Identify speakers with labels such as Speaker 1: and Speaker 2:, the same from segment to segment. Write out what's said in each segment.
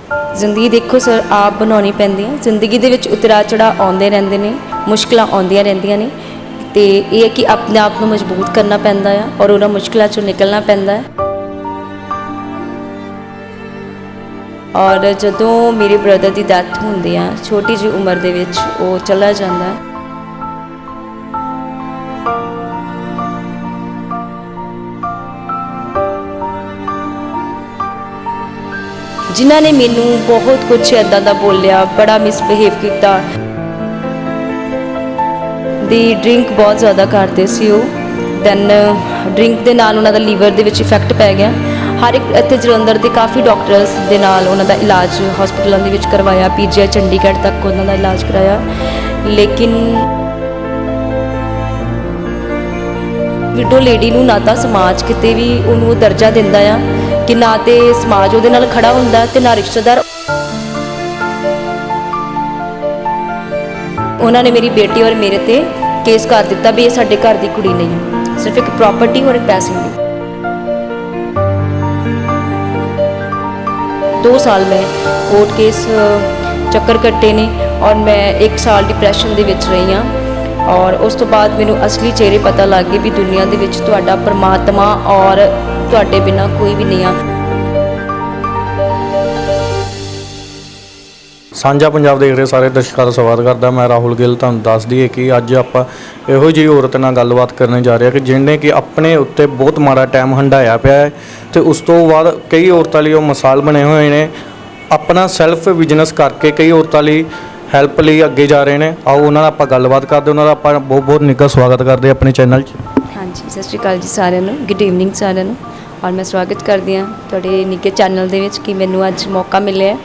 Speaker 1: ਜ਼ਿੰਦਗੀ ਦੇਖੋ ਸਰ ਆਪ ਬਣਾਉਣੀ ਪੈਂਦੀ ਹੈ। ਜ਼ਿੰਦਗੀ ਦੇ ਵਿੱਚ ਉਤਰਾਅ ਚੜ੍ਹਾਅ ਆਉਂਦੇ ਰਹਿੰਦੇ ਨੇ, ਮੁਸ਼ਕਲਾਂ ਆਉਂਦੀਆਂ ਰਹਿੰਦੀਆਂ ਨੇ ਤੇ ਇਹ ਹੈ ਕਿ ਆਪਣੇ ਆਪ ਨੂੰ ਮਜ਼ਬੂਤ ਕਰਨਾ ਪੈਂਦਾ ਆ ਔਰ ਉਹਨਾਂ ਮੁਸ਼ਕਲਾਂ ਚੋਂ ਨਿਕਲਣਾ ਪੈਂਦਾ ਹੈ। ਔਰ ਜਦੋਂ ਮੇਰੇ ਬ੍ਰਦਰ ਦੀ ਡੈਥ ਹੁੰਦੀ ਆ ਛੋਟੀ ਜਿਹੀ ਉਮਰ ਦੇ ਵਿੱਚ, ਉਹ ਚਲਾ ਜਾਂਦਾ ਹੈ। ਜਿਨ੍ਹਾਂ ਨੇ ਮੈਨੂੰ ਬਹੁਤ ਕੁਝ ਇੱਦਾਂ ਦਾ ਬੋਲਿਆ, ਬੜਾ ਮਿਸਬਿਹੇਵ ਕੀਤਾ। ਦੀ ਡਰਿੰਕ ਬਹੁਤ ਜ਼ਿਆਦਾ ਕਰਦੇ ਸੀ ਉਹ। ਦੈਨ ਡਰਿੰਕ ਦੇ ਨਾਲ ਉਹਨਾਂ ਦਾ ਲੀਵਰ ਦੇ ਵਿੱਚ ਇਫੈਕਟ ਪੈ ਗਿਆ। ਹਰ ਇੱਕ ਇੱਥੇ ਜਲੰਧਰ ਦੇ ਕਾਫੀ ਡਾਕਟਰਸ ਦੇ ਨਾਲ ਉਹਨਾਂ ਦਾ ਇਲਾਜ ਹਸਪੀਟਲਾਂ ਦੇ ਵਿੱਚ ਕਰਵਾਇਆ, ਪੀਜੀਆਈ ਚੰਡੀਗੜ੍ਹ ਤੱਕ ਉਹਨਾਂ ਦਾ ਇਲਾਜ ਕਰਾਇਆ, ਲੇਕਿਨ ਵਿਡੋ ਲੇਡੀ ਨੂੰ ਨਾ ਤਾਂ ਸਮਾਜ ਕਿਤੇ ਵੀ ਉਹਨੂੰ ਦਰਜਾ ਦਿੰਦਾ ਆ ਕਿ ਨਾ ਤੇ ਸਮਾਜ ਉਹਦੇ ਨਾਲ ਖੜਾ ਹੁੰਦਾ ਤੇ ਨਾ ਰਿਸ਼ਤੇਦਾਰ। ਉਹਨਾਂ ਨੇ ਮੇਰੀ ਬੇਟੀ ਔਰ ਮੇਰੇ ਤੇ ਕੇਸ ਕਰ ਦਿੱਤਾ ਵੀ ਇਹ ਸਾਡੇ ਘਰ ਦੀ ਕੁੜੀ ਨਹੀਂ ਹੈ, ਸਿਰਫ ਇੱਕ ਪ੍ਰਾਪਰਟੀ ਔਰ ਇੱਕ ਪੈਸੇ ਦੀ। 2 ਸਾਲ ਮੈਂ ਕੋਰਟ ਕੇਸ ਚੱਕਰ ਕੱਟੇ ਨੇ ਔਰ ਮੈਂ 1 ਸਾਲ ਡਿਪਰੈਸ਼ਨ ਦੇ ਵਿੱਚ ਰਹੀ ਹਾਂ। ਔਰ ਉਸ ਤੋਂ ਬਾਅਦ ਮੈਨੂੰ ਅਸਲੀ ਚਿਹਰੇ ਪਤਾ ਲੱਗ ਗਏ ਵੀ ਦੁਨੀਆ ਦੇ ਵਿੱਚ ਤੁਹਾਡਾ ਪਰਮਾਤਮਾ ਔਰ ਤੁਹਾਡੇ ਬਿਨਾਂ ਕੋਈ ਵੀ ਨਹੀਂ ਆ।
Speaker 2: ਸਾਂਝਾ ਪੰਜਾਬ ਦੇਖ ਰਹੇ ਸਾਰੇ ਦਰਸ਼ਕਾਂ ਦਾ ਸਵਾਗਤ ਕਰਦਾ ਮੈਂ ਰਾਹੁਲ ਗਿੱਲ। ਤੁਹਾਨੂੰ ਦੱਸ ਦਈਏ ਕਿ ਅੱਜ ਆਪਾਂ ਇਹੋ ਜਿਹੀ ਔਰਤ ਨਾਲ ਗੱਲਬਾਤ ਕਰਨ ਜਾ ਰਹੇ ਹਾਂ ਕਿ ਜਿਹਨੇ ਕਿ ਆਪਣੇ ਉੱਤੇ ਬਹੁਤ ਮਾੜਾ ਟਾਈਮ ਹੰਢਾਇਆ ਪਿਆ ਹੈ ਤੇ ਉਸ ਤੋਂ ਬਾਅਦ ਕਈ ਔਰਤਾਂ ਲਈ ਉਹ ਮਿਸਾਲ ਬਣੇ ਹੋਏ ਨੇ। ਆਪਣਾ ਸੈਲਫ ਬਿਜ਼ਨਸ ਕਰਕੇ ਕਈ ਔਰਤਾਂ ਲਈ ਹੈਲਪ ਲਈ ਅੱਗੇ ਜਾ ਰਹੇ ਨੇ। ਆਓ ਉਹਨਾਂ ਨਾਲ ਆਪਾਂ ਗੱਲਬਾਤ ਕਰਦੇ, ਉਹਨਾਂ ਦਾ ਆਪਾਂ ਬਹੁਤ ਬਹੁਤ ਨਿੱਘਾ ਸਵਾਗਤ ਕਰਦੇ ਆਪਣੇ ਚੈਨਲ 'ਚ।
Speaker 1: ਹਾਂਜੀ, ਸਤਿ ਸ਼੍ਰੀ ਅਕਾਲ ਜੀ ਸਾਰਿਆਂ ਨੂੰ, ਗੁੱਡ ਈਵਨਿੰਗ ਸਾਰਿਆਂ ਨੂੰ। ਔਰ ਮੈਂ ਸਵਾਗਤ ਕਰਦੀ ਹਾਂ ਤੁਹਾਡੇ ਨਿੱਘੇ ਚੈਨਲ ਦੇ ਵਿੱਚ ਕਿ ਮੈਨੂੰ ਅੱਜ ਮੌਕਾ ਮਿਲਿਆ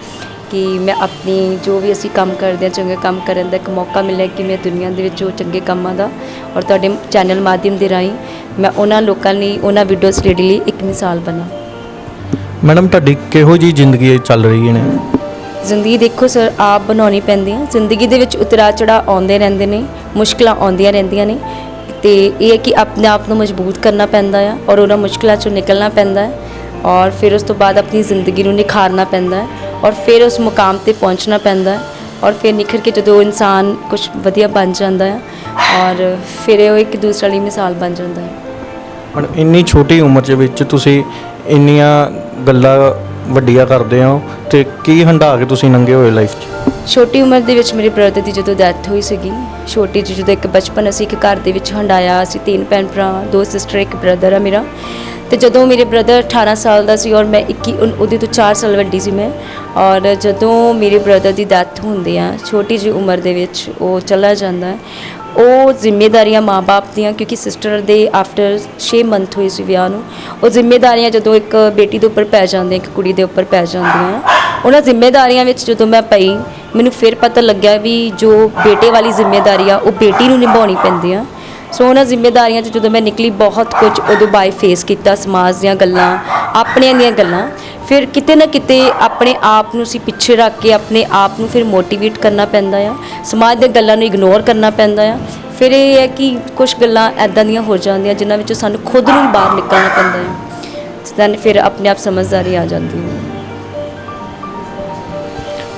Speaker 1: ਕਿ ਮੈਂ ਆਪਣੀ ਜੋ ਵੀ ਅਸੀਂ ਕੰਮ ਕਰਦੇ ਹਾਂ ਚੰਗੇ ਕੰਮ ਕਰਨ ਦਾ ਇੱਕ ਮੌਕਾ ਮਿਲਿਆ ਕਿ ਮੈਂ ਦੁਨੀਆ ਦੇ ਵਿੱਚ ਉਹ ਚੰਗੇ ਕੰਮਾਂ ਦਾ ਔਰ ਤੁਹਾਡੇ ਚੈਨਲ ਮਾਧਿਅਮ ਦੇ ਰਾਹੀਂ ਮੈਂ ਉਹਨਾਂ ਲੋਕਾਂ ਲਈ, ਉਹਨਾਂ ਵੀਡੀਓਜ਼ ਲੇਡੀ ਲਈ ਇੱਕ ਮਿਸਾਲ ਬਣਾ।
Speaker 2: ਮੈਡਮ ਤੁਹਾਡੀ ਕਿਹੋ ਜਿਹੀ ਜ਼ਿੰਦਗੀ ਚੱਲ ਰਹੀ ਨੇ?
Speaker 1: ਜ਼ਿੰਦਗੀ ਦੇਖੋ ਸਰ ਆਪ ਬਣਾਉਣੀ ਪੈਂਦੀ ਹੈ। ਜ਼ਿੰਦਗੀ ਦੇ ਵਿੱਚ ਉਤਰਾਅ ਚੜ੍ਹਾਅ ਆਉਂਦੇ ਰਹਿੰਦੇ ਨੇ, ਮੁਸ਼ਕਲਾਂ ਆਉਂਦੀਆਂ ਰਹਿੰਦੀਆਂ ਨੇ ਤੇ ਇਹ ਹੈ ਕਿ ਆਪਣੇ ਆਪ ਨੂੰ ਮਜ਼ਬੂਤ ਕਰਨਾ ਪੈਂਦਾ ਆ ਔਰ ਉਹਨਾਂ ਮੁਸ਼ਕਲਾਂ ਚੋਂ ਨਿਕਲਣਾ ਪੈਂਦਾ ਹੈ ਔਰ ਫਿਰ ਉਸ ਤੋਂ ਬਾਅਦ ਆਪਣੀ ਜ਼ਿੰਦਗੀ ਨੂੰ ਨਿਖਾਰਨਾ ਪੈਂਦਾ ਹੈ ਔਰ ਫਿਰ ਉਸ ਮੁਕਾਮ ਤੇ ਪਹੁੰਚਣਾ ਪੈਂਦਾ ਹੈ ਔਰ ਫਿਰ ਨਿਖਰ ਕੇ ਜਦੋਂ ਇਨਸਾਨ ਕੁਝ ਵਧੀਆ ਬਣ ਜਾਂਦਾ ਹੈ ਔਰ ਫਿਰ ਉਹ ਇੱਕ ਦੂਸਰੇ ਲਈ ਮਿਸਾਲ ਬਣ ਜਾਂਦਾ ਹੈ।
Speaker 2: ਹੁਣ ਇੰਨੀ ਛੋਟੀ ਉਮਰ ਦੇ ਵਿੱਚ ਤੁਸੀਂ ਇੰਨੀਆਂ ਗੱਲਾਂ ਵੱਡੀਆਂ ਕਰਦੇ ਹੋ ਤੇ ਕੀ ਹੰਢਾ ਕੇ ਤੁਸੀਂ ਲੰਘੇ ਹੋਏ ਲਾਈਫ 'ਚ?
Speaker 1: ਛੋਟੀ ਉਮਰ ਦੇ ਵਿੱਚ ਮੇਰੇ ਬ੍ਰਦਰ ਦੀ ਜਦੋਂ ਡੈਥ ਹੋਈ ਸੀਗੀ, ਛੋਟੀ ਜਿਹੀ ਜਦੋਂ ਇੱਕ ਬਚਪਨ ਅਸੀਂ ਇੱਕ ਘਰ ਦੇ ਵਿੱਚ ਹੰਢਾਇਆ। ਅਸੀਂ 3 ਭੈਣ ਭਰਾ, 2 ਸਿਸਟਰ, ਇੱਕ ਬ੍ਰਦਰ ਆ ਮੇਰਾ। ਤੇ ਜਦੋਂ ਮੇਰੇ ਬ੍ਰਦਰ 18 ਸਾਲ ਦਾ ਸੀ ਔਰ ਮੈਂ 21, ਉਹਦੇ ਤੋਂ 4 ਸਾਲ ਵੱਡੀ ਸੀ ਮੈਂ। ਔਰ ਜਦੋਂ ਮੇਰੇ ਬ੍ਰਦਰ ਦੀ ਡੈਥ ਹੁੰਦੀ ਆ ਛੋਟੀ ਜਿਹੀ ਉਮਰ ਦੇ ਵਿੱਚ, ਉਹ ਚਲਾ ਜਾਂਦਾ ਹੈ। ਉਹ ਜ਼ਿੰਮੇਵਾਰੀਆਂ ਮਾਂ-ਬਾਪ ਦੀਆਂ, ਕਿਉਂਕਿ ਸਿਸਟਰ ਦੇ ਆਫਟਰ 6 ਮੰਥ ਹੋਏ ਸੀ ਵਿਆਹ ਨੂੰ, ਉਹ ਜ਼ਿੰਮੇਵਾਰੀਆਂ ਜਦੋਂ ਇੱਕ ਬੇਟੀ ਦੇ ਉੱਪਰ ਪੈ ਜਾਂਦੀਆਂ, ਇੱਕ ਕੁੜੀ ਦੇ ਉੱਪਰ ਪੈ ਜਾਂਦੀਆਂ, ਉਹਨਾਂ ਜ਼ਿੰਮੇਵਾਰੀਆਂ ਵਿੱਚ ਜਦੋਂ ਮੈਂ ਪਈ ਮੈਨੂੰ ਫਿਰ ਪਤਾ ਲੱਗਿਆ ਵੀ ਜੋ ਬੇਟੇ ਵਾਲੀ ਜ਼ਿੰਮੇਵਾਰੀ ਆ ਉਹ ਬੇਟੀ ਨੂੰ ਨਿਭਾਉਣੀ ਪੈਂਦੀ ਆ। ਸੋ ਉਹਨਾਂ ਜ਼ਿੰਮੇਵਾਰੀਆਂ 'ਚ ਜਦੋਂ ਮੈਂ ਨਿਕਲੀ ਬਹੁਤ ਕੁਝ ਉਦੋਂ ਬਾਈ ਫੇਸ ਕੀਤਾ, ਸਮਾਜ ਦੀਆਂ ਗੱਲਾਂ, ਆਪਣਿਆਂ ਦੀਆਂ ਗੱਲਾਂ। ਫਿਰ ਕਿਤੇ ਨਾ ਕਿਤੇ ਆਪਣੇ ਆਪ ਨੂੰ ਅਸੀਂ ਪਿੱਛੇ ਰੱਖ ਕੇ ਆਪਣੇ ਆਪ ਨੂੰ ਫਿਰ ਮੋਟੀਵੇਟ ਕਰਨਾ ਪੈਂਦਾ ਆ, ਸਮਾਜ ਦੀਆਂ ਗੱਲਾਂ ਨੂੰ ਇਗਨੋਰ ਕਰਨਾ ਪੈਂਦਾ ਆ। ਫਿਰ ਇਹ ਹੈ ਕਿ ਕੁਝ ਗੱਲਾਂ ਇੱਦਾਂ ਦੀਆਂ ਹੋ ਜਾਂਦੀਆਂ ਜਿਨ੍ਹਾਂ ਵਿੱਚੋਂ ਸਾਨੂੰ ਖੁਦ ਨੂੰ ਹੀ ਬਾਹਰ ਨਿਕਲਣਾ ਪੈਂਦਾ ਹੈ। ਦੈਨ ਫਿਰ ਆਪਣੇ ਆਪ ਸਮਝਦਾਰੀ ਆ ਜਾਂਦੀ ਹੈ।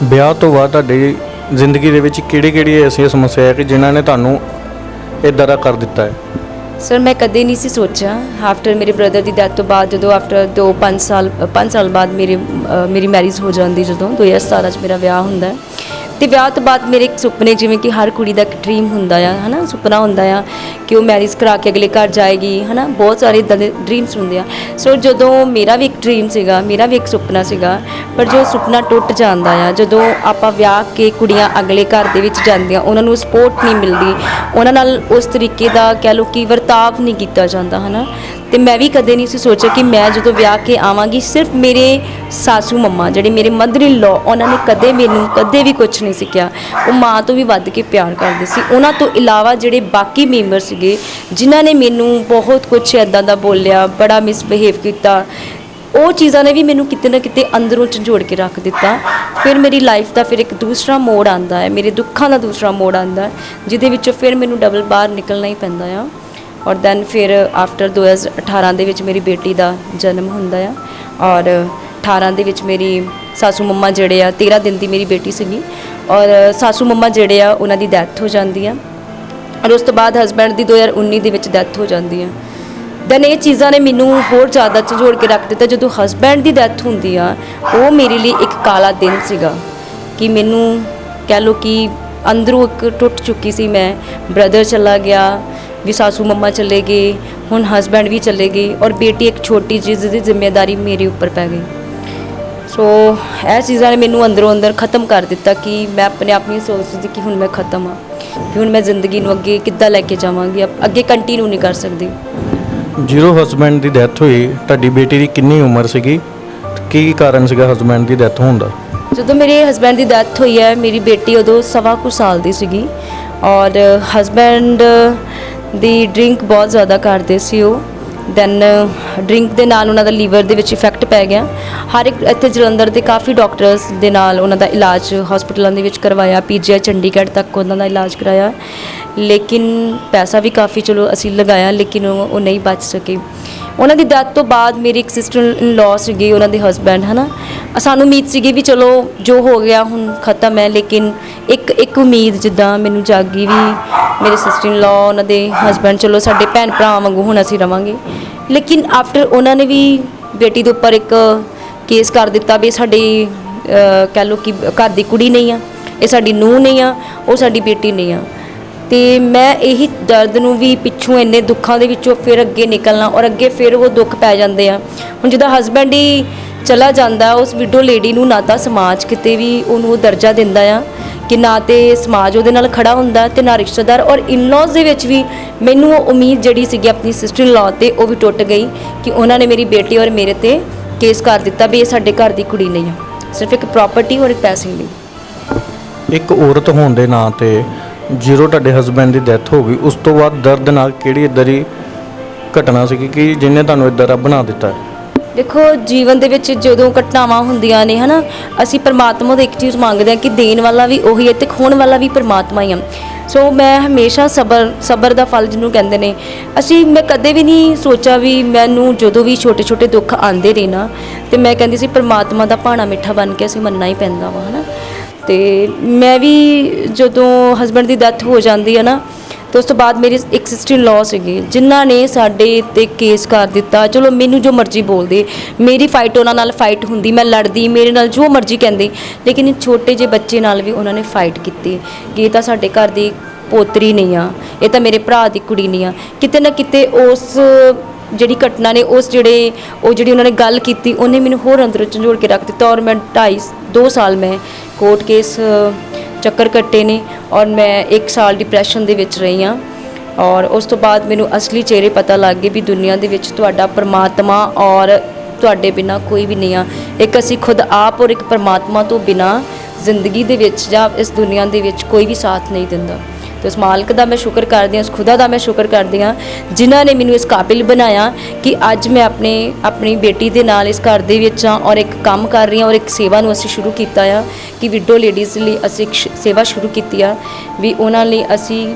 Speaker 2: ਵਿਆਹ ਤੋਂ ਬਾਅਦ ਤੁਹਾਡੀ ਜ਼ਿੰਦਗੀ ਦੇ ਵਿੱਚ ਕਿਹੜੀ ਐਸੀਆਂ ਸਮੱਸਿਆ ਹੈ ਕਿ ਜਿਨ੍ਹਾਂ ਨੇ ਤੁਹਾਨੂੰ ਇੱਦਾਂ ਦਾ ਕਰ ਦਿੱਤਾ ਹੈ?
Speaker 1: ਸਰ ਮੈਂ ਕਦੇ ਨਹੀਂ ਸੀ ਸੋਚਿਆ। ਆਫਟਰ ਮੇਰੇ ਬ੍ਰਦਰ ਦੀ ਡੈਥ ਤੋਂ ਬਾਅਦ ਜਦੋਂ ਆਫਟਰ 5 ਸਾਲ ਬਾਅਦ ਮੇਰੀ ਮੈਰਿਜ ਹੋ ਜਾਂਦੀ, ਜਦੋਂ 2017 'ਚ ਮੇਰਾ ਵਿਆਹ ਹੁੰਦਾ ਹੈ ਤੇ ਵਿਆਹ ਤੋਂ ਬਾਅਦ ਮੇਰੇ ਇੱਕ ਸੁਪਨੇ, ਜਿਵੇਂ ਕਿ ਹਰ ਕੁੜੀ ਦਾ ਇੱਕ ਡਰੀਮ ਹੁੰਦਾ ਆ, ਹੈ ਨਾ, ਸੁਪਨਾ ਹੁੰਦਾ ਆ ਕਿ ਉਹ ਮੈਰਿਜ ਕਰਾ ਕੇ ਅਗਲੇ ਘਰ ਜਾਏਗੀ, ਹੈ ਨਾ, ਬਹੁਤ ਸਾਰੇ ਇੱਦਾਂ ਦੇ ਡਰੀਮਸ ਹੁੰਦੇ ਆ। ਸੋ ਜਦੋਂ ਮੇਰਾ ਵੀ ਇੱਕ ਡਰੀਮ ਸੀਗਾ, ਮੇਰਾ ਵੀ ਇੱਕ ਸੁਪਨਾ ਸੀਗਾ, ਪਰ ਜੋ ਸੁਪਨਾ ਟੁੱਟ ਜਾਂਦਾ ਆ ਜਦੋਂ ਆਪਾਂ ਵਿਆਹ ਕੇ ਕੁੜੀਆਂ ਅਗਲੇ ਘਰ ਦੇ ਵਿੱਚ ਜਾਂਦੀਆਂ, ਉਹਨਾਂ ਨੂੰ ਸਪੋਰਟ ਨਹੀਂ ਮਿਲਦੀ, ਉਹਨਾਂ ਨਾਲ ਉਸ ਤਰੀਕੇ ਦਾ ਕਹਿ ਲਓ ਕਿ ਵਰਤਾਵ ਨਹੀਂ ਕੀਤਾ ਜਾਂਦਾ, ਹੈ ਨਾ। ਤੇ ਮੈਂ ਵੀ ਕਦੇ ਨਹੀਂ ਸੀ ਸੋਚਿਆ ਕਿ ਮੈਂ ਜਦੋਂ ਵਿਆਹ ਕੇ ਆਵਾਂਗੀ, ਸਿਰਫ ਮੇਰੇ ਸਾਸੂ ਮੰਮਾ ਜਿਹੜੇ ਮੇਰੇ ਮਦਰ ਇਨ ਲੋ, ਉਹਨਾਂ ਨੇ ਕਦੇ ਮੈਨੂੰ ਕਦੇ ਵੀ ਕੁਝ ਨਹੀਂ ਸਿੱਖਿਆ। ਉਹ ਮਾਂ ਤੋਂ ਵੀ ਵੱਧ ਕੇ ਪਿਆਰ ਕਰਦੇ ਸੀ। ਉਹਨਾਂ ਤੋਂ ਇਲਾਵਾ ਜਿਹੜੇ ਬਾਕੀ ਮੈਂਬਰ ਸੀਗੇ ਜਿਨ੍ਹਾਂ ਨੇ ਮੈਨੂੰ ਬਹੁਤ ਕੁਝ ਇੱਦਾਂ ਦਾ ਬੋਲਿਆ, ਬੜਾ ਮਿਸਬਿਹੇਵ ਕੀਤਾ, ਉਹ ਚੀਜ਼ਾਂ ਨੇ ਵੀ ਮੈਨੂੰ ਕਿਤੇ ਨਾ ਕਿਤੇ ਅੰਦਰੋਂ ਝੰਜੋੜ ਕੇ ਰੱਖ ਦਿੱਤਾ। ਫਿਰ ਮੇਰੀ ਲਾਈਫ ਦਾ ਫਿਰ ਇੱਕ ਦੂਸਰਾ ਮੋੜ ਆਉਂਦਾ ਹੈ, ਮੇਰੇ ਦੁੱਖਾਂ ਦਾ ਦੂਸਰਾ ਮੋੜ ਆਉਂਦਾ, ਜਿਹਦੇ ਵਿੱਚੋਂ ਫਿਰ ਮੈਨੂੰ ਡਬਲ ਬਾਹਰ ਨਿਕਲਣਾ ਹੀ ਪੈਂਦਾ ਆ। ਔਰ ਦੈਨ ਫਿਰ ਆਫਟਰ 2018 ਦੇ ਵਿੱਚ ਮੇਰੀ ਬੇਟੀ ਦਾ ਜਨਮ ਹੁੰਦਾ ਆ ਔਰ 18 ਦੇ ਵਿੱਚ ਮੇਰੀ ਸਾਸੂ ਮੰਮਾ ਜਿਹੜੇ ਆ 13 ਦਿਨ ਦੀ ਮੇਰੀ ਬੇਟੀ ਸੀਗੀ ਔਰ ਸਾਸੂ ਮੰਮਾ ਜਿਹੜੇ ਆ ਉਹਨਾਂ ਦੀ ਡੈਥ ਹੋ ਜਾਂਦੀ ਆ ਔਰ ਉਸ ਤੋਂ ਬਾਅਦ ਹਸਬੈਂਡ ਦੀ 2019 ਦੇ ਵਿੱਚ ਡੈਥ ਹੋ ਜਾਂਦੀ ਆ। ਦੈਨ ਇਹ ਚੀਜ਼ਾਂ ਨੇ ਮੈਨੂੰ ਹੋਰ ਜ਼ਿਆਦਾ ਝੰਜੋੜ ਕੇ ਰੱਖ ਦਿੱਤਾ। ਜਦੋਂ ਹਸਬੈਂਡ ਦੀ ਡੈਥ ਹੁੰਦੀ ਆ ਉਹ ਮੇਰੇ ਲਈ ਇੱਕ ਕਾਲਾ ਦਿਨ ਸੀਗਾ ਕਿ ਮੈਨੂੰ ਕਹਿ ਲਓ ਕਿ ਅੰਦਰੋਂ ਇੱਕ ਟੁੱਟ ਚੁੱਕੀ ਸੀ ਮੈਂ। ਬ੍ਰਦਰ ਚਲਾ ਗਿਆ, ਵੀ ਸਾਸੂ ਮੰਮਾ ਚਲੇ ਗਏ, ਹੁਣ ਹਸਬੈਂਡ ਵੀ ਚਲੇ ਗਏ ਔਰ ਬੇਟੀ ਇੱਕ ਛੋਟੀ ਚੀਜ਼ ਦੀ ਜ਼ਿੰਮੇਵਾਰੀ ਮੇਰੇ ਉੱਪਰ ਪੈ ਗਈ। ਸੋ ਇਹ ਚੀਜ਼ਾਂ ਨੇ ਮੈਨੂੰ ਅੰਦਰੋਂ ਅੰਦਰ ਖ਼ਤਮ ਕਰ ਦਿੱਤਾ ਕਿ ਮੈਂ ਆਪਣੇ ਆਪ ਨੂੰ ਸੋਚਦੀ ਕਿ ਹੁਣ ਮੈਂ ਖ਼ਤਮ ਹਾਂ, ਕਿ ਹੁਣ ਮੈਂ ਜ਼ਿੰਦਗੀ ਨੂੰ ਅੱਗੇ ਕਿੱਦਾਂ ਲੈ ਕੇ ਜਾਵਾਂਗੀ, ਅੱਗੇ ਕੰਟੀਨਿਊ ਨਹੀਂ ਕਰ ਸਕਦੀ।
Speaker 2: ਜਦੋਂ ਹਸਬੈਂਡ ਦੀ ਡੈਥ ਹੋਈ ਤੁਹਾਡੀ ਬੇਟੀ ਦੀ ਕਿੰਨੀ ਉਮਰ ਸੀਗੀ? ਕੀ ਕਾਰਨ ਸੀਗਾ ਹਸਬੈਂਡ ਦੀ ਡੈਥ ਹੋਣ ਦਾ?
Speaker 1: ਜਦੋਂ ਮੇਰੇ ਹਸਬੈਂਡ ਦੀ ਡੈਥ ਹੋਈ ਹੈ ਮੇਰੀ ਬੇਟੀ ਉਦੋਂ 1.25 ਸਾਲ ਦੀ ਸੀਗੀ ਔਰ ਹਸਬੈਂਡ ਦੀ ਡਰਿੰਕ ਬਹੁਤ ਜ਼ਿਆਦਾ ਕਰਦੇ ਸੀ ਉਹ। ਦੈਨ ਡਰਿੰਕ ਦੇ ਨਾਲ ਉਹਨਾਂ ਦਾ ਲੀਵਰ ਦੇ ਵਿੱਚ ਇਫੈਕਟ ਪੈ ਗਿਆ। ਹਰ ਇੱਕ ਇੱਥੇ ਜਲੰਧਰ ਦੇ ਕਾਫੀ ਡਾਕਟਰਸ ਦੇ ਨਾਲ ਉਹਨਾਂ ਦਾ ਇਲਾਜ ਹਸਪੀਟਲਾਂ ਦੇ ਵਿੱਚ ਕਰਵਾਇਆ, ਪੀਜੀਆਈ ਚੰਡੀਗੜ੍ਹ ਤੱਕ ਉਹਨਾਂ ਦਾ ਇਲਾਜ ਕਰਾਇਆ, ਲੇਕਿਨ ਪੈਸਾ ਵੀ ਕਾਫੀ ਚਲੋ ਅਸੀਂ ਲਗਾਇਆ ਲੇਕਿਨ ਉਹ ਨਹੀਂ ਬਚ ਸਕੇ। ਉਹਨਾਂ ਦੀ ਡੈਥ ਤੋਂ ਬਾਅਦ ਮੇਰੀ ਇੱਕ ਸਿਸਟਰ ਇਨ ਲਾਅ ਸੀਗੀ, ਉਹਨਾਂ ਦੇ ਹਸਬੈਂਡ ਹੈ ਨਾ, ਸਾਨੂੰ ਉਮੀਦ ਸੀਗੀ ਵੀ ਚਲੋ ਜੋ ਹੋ ਗਿਆ ਹੁਣ ਖਤਮ ਹੈ, ਲੇਕਿਨ ਇੱਕ ਉਮੀਦ ਜਿੱਦਾਂ ਮੈਨੂੰ ਜਾਗੀ ਵੀ ਮੇਰੇ ਸਿਸਟਰ ਇਨ ਲਾਅ ਉਹਨਾਂ ਦੇ ਹਸਬੈਂਡ ਚਲੋ ਸਾਡੇ ਭੈਣ ਭਰਾ ਵਾਂਗੂ ਹੁਣ ਅਸੀਂ ਰਵਾਂਗੇ। ਲੇਕਿਨ ਆਫਟਰ ਉਹਨਾਂ ਨੇ ਵੀ ਬੇਟੀ ਦੇ ਉੱਪਰ ਇੱਕ ਕੇਸ ਕਰ ਦਿੱਤਾ ਵੀ ਸਾਡੀ ਕਹਿ ਲਓ ਕਿ ਘਰ ਦੀ ਕੁੜੀ ਨਹੀਂ ਆ, ਇਹ ਸਾਡੀ ਨੂੰਹ ਨਹੀਂ ਆ, ਉਹ ਸਾਡੀ ਬੇਟੀ ਨਹੀਂ ਆ। ਤੇ ਮੈਂ ਇਹੀ ਦਰਦ ਨੂੰ ਵੀ ਪਿੱਛੋਂ ਇੰਨੇ ਦੁੱਖਾਂ ਦੇ ਵਿੱਚੋਂ ਫਿਰ ਅੱਗੇ ਨਿਕਲਣਾ ਔਰ ਅੱਗੇ ਫਿਰ ਉਹ ਦੁੱਖ ਪੈ ਜਾਂਦੇ ਆ। ਹੁਣ ਜਦੋਂ ਹਸਬੈਂਡ ਹੀ ਚਲਾ ਜਾਂਦਾ ਉਸ ਵਿਡੋ ਲੇਡੀ ਨੂੰ ਨਾ ਤਾਂ ਸਮਾਜ ਕਿਤੇ ਵੀ ਉਹਨੂੰ ਉਹ ਦਰਜਾ ਦਿੰਦਾ ਆ ਕਿ ਨਾ ਤੇ ਸਮਾਜ ਉਹਦੇ ਨਾਲ ਖੜਾ ਹੁੰਦਾ ਤੇ ਨਾ ਰਿਸ਼ਤੇਦਾਰ ਔਰ ਇਨ-ਲॉज ਦੇ ਵਿੱਚ ਵੀ ਮੈਨੂੰ ਉਹ ਉਮੀਦ ਜਿਹੜੀ ਸੀਗੀ ਆਪਣੀ ਸਿਸਟਰ ਇਨ ਲਾਅ ਤੇ ਉਹ ਵੀ ਟੁੱਟ ਗਈ ਕਿ ਉਹਨਾਂ ਨੇ ਮੇਰੀ ਬੇਟੀ ਔਰ ਮੇਰੇ ਤੇ ਕੇਸ ਕਰ ਦਿੱਤਾ ਵੀ ਇਹ ਸਾਡੇ ਘਰ ਦੀ ਕੁੜੀ ਨਹੀਂ ਆ, ਸਿਰਫ ਇੱਕ ਪ੍ਰਾਪਰਟੀ ਔਰ ਇੱਕ ਪੈਸੇ ਲਈ।
Speaker 2: ਇੱਕ ਔਰਤ ਹੋਣ ਦੇ ਨਾਂ ਤੇ ਜਦੋਂ ਤੁਹਾਡੇ ਹਸਬੈਂਡ ਦੀ ਡੈਥ ਹੋ ਗਈ ਉਸ ਤੋਂ ਬਾਅਦ ਦਰਦ ਨਾਲ ਕਿਹੜੀ ਇੱਦਾਂ ਦੀ ਘਟਨਾ ਸੀਗੀ ਕਿ ਜਿਹਨੇ ਤੁਹਾਨੂੰ ਇੱਦਾਂ ਦਾ ਬਣਾ ਦਿੱਤਾ?
Speaker 1: ਦੇਖੋ ਜੀਵਨ ਦੇ ਵਿੱਚ ਜਦੋਂ ਘਟਨਾਵਾਂ ਹੁੰਦੀਆਂ ਨੇ ਹਨਾ, ਅਸੀਂ ਪਰਮਾਤਮਾ ਤੋਂ ਇੱਕ ਚੀਜ਼ ਮੰਗਦੇ ਹਾਂ ਕਿ ਦੇਣ ਵਾਲਾ ਵੀ ਉਹੀ ਹੈ ਤੇ ਖੋਣ ਵਾਲਾ ਵੀ ਪਰਮਾਤਮਾ ਹੀ ਆ। ਸੋ ਮੈਂ ਹਮੇਸ਼ਾ ਸਬਰ ਦਾ ਫਲ ਜਿਹਨੂੰ ਕਹਿੰਦੇ ਨੇ, ਮੈਂ ਕਦੇ ਵੀ ਨਹੀਂ ਸੋਚਿਆ ਵੀ ਮੈਨੂੰ ਜਦੋਂ ਵੀ ਛੋਟੇ ਛੋਟੇ ਦੁੱਖ ਆਉਂਦੇ ਰਹੇ ਨਾ ਤੇ ਮੈਂ ਕਹਿੰਦੀ ਸੀ ਪਰਮਾਤਮਾ ਦਾ ਭਾਣਾ ਮਿੱਠਾ ਬਣ ਕੇ ਅਸੀਂ ਮੰਨਣਾ ਹੀ ਪੈਂਦਾ ਵਾ ਹਨਾ। ਤੇ ਮੈਂ ਵੀ ਜਦੋਂ ਹਸਬੈਂਡ ਦੀ ਡੈਥ ਹੋ ਜਾਂਦੀ ਹੈ ਨਾ ਤੇ ਉਸ ਤੋਂ ਬਾਅਦ ਮੇਰੀ ਇੱਕ ਸਿਸਟਰ ਇਨ ਲਾਅ ਸੀਗੀ ਜਿਨ੍ਹਾਂ ਨੇ ਸਾਡੇ ਤੇ ਕੇਸ ਕਰ ਦਿੱਤਾ। ਚਲੋ ਮੈਨੂੰ ਜੋ ਮਰਜ਼ੀ ਬੋਲਦੇ, ਮੇਰੀ ਫਾਈਟ ਉਹਨਾਂ ਨਾਲ ਫਾਈਟ ਹੁੰਦੀ, ਮੈਂ ਲੜਦੀ, ਮੇਰੇ ਨਾਲ ਜੋ ਮਰਜ਼ੀ ਕਹਿੰਦੇ, ਲੇਕਿਨ ਛੋਟੇ ਜਿਹੇ ਬੱਚੇ ਨਾਲ ਵੀ ਉਹਨਾਂ ਨੇ ਫਾਈਟ ਕੀਤੀ ਕਿ ਇਹ ਤਾਂ ਸਾਡੇ ਘਰ ਦੀ ਪੋਤਰੀ ਨਹੀਂ ਆ, ਇਹ ਤਾਂ ਮੇਰੇ ਭਰਾ ਦੀ ਕੁੜੀ ਨਹੀਂ ਆ। ਕਿਤੇ ਨਾ ਕਿਤੇ ਉਸ ਜਿਹੜੀ ਘਟਨਾ ਨੇ ਜਿਹੜੀ ਉਹਨਾਂ ਨੇ ਗੱਲ ਕੀਤੀ ਉਹਨੇ ਮੈਨੂੰ ਹੋਰ ਅੰਦਰੋਂ ਝੰਜੋੜ ਕੇ ਰੱਖ ਦਿੱਤਾ ਔਰ ਮੈਂ 2 ਸਾਲ ਮੈਂ ਕੋਰਟ ਕੇਸ ਚੱਕਰ ਕੱਟੇ ਨੇ ਔਰ ਮੈਂ 1 ਸਾਲ ਡਿਪਰੈਸ਼ਨ ਦੇ ਵਿੱਚ ਰਹੀ ਹਾਂ। ਔਰ ਉਸ ਤੋਂ ਬਾਅਦ ਮੈਨੂੰ ਅਸਲੀ ਚਿਹਰੇ ਪਤਾ ਲੱਗ ਗਏ ਵੀ ਦੁਨੀਆ ਦੇ ਵਿੱਚ ਤੁਹਾਡਾ ਪਰਮਾਤਮਾ ਔਰ ਤੁਹਾਡੇ ਬਿਨਾ ਕੋਈ ਵੀ ਨਹੀਂ ਆ। ਇੱਕ ਅਸੀਂ ਖੁਦ ਆਪ ਔਰ ਇੱਕ ਪਰਮਾਤਮਾ ਤੋਂ ਬਿਨਾ ਜ਼ਿੰਦਗੀ ਦੇ ਵਿੱਚ ਜਾਂ ਇਸ ਦੁਨੀਆ ਦੇ ਵਿੱਚ ਕੋਈ ਵੀ ਸਾਥ ਨਹੀਂ ਦਿੰਦਾ। ਤੇ ਉਸ ਮਾਲਕ ਦਾ ਮੈਂ ਸ਼ੁਕਰ ਕਰਦੀ ਹਾਂ, ਉਸ ਖੁਦਾ ਦਾ ਮੈਂ ਸ਼ੁਕਰ ਕਰਦੀ ਹਾਂ ਜਿਨ੍ਹਾਂ ਨੇ ਮੈਨੂੰ ਇਸ ਕਾਬਿਲ ਬਣਾਇਆ ਕਿ ਅੱਜ ਮੈਂ ਆਪਣੀ ਬੇਟੀ ਦੇ ਨਾਲ ਇਸ ਘਰ ਦੇ ਵਿੱਚ ਹਾਂ ਔਰ ਇੱਕ ਕੰਮ ਕਰ ਰਹੀ ਹਾਂ ਔਰ ਇੱਕ ਸੇਵਾ ਨੂੰ ਅਸੀਂ ਸ਼ੁਰੂ ਕੀਤਾ ਆ ਕਿ ਵਿਡੋ ਲੇਡੀਜ਼ ਲਈ ਅਸੀਂ ਇੱਕ ਸੇਵਾ ਸ਼ੁਰੂ ਕੀਤੀ ਆ ਵੀ ਉਹਨਾਂ ਲਈ ਅਸੀਂ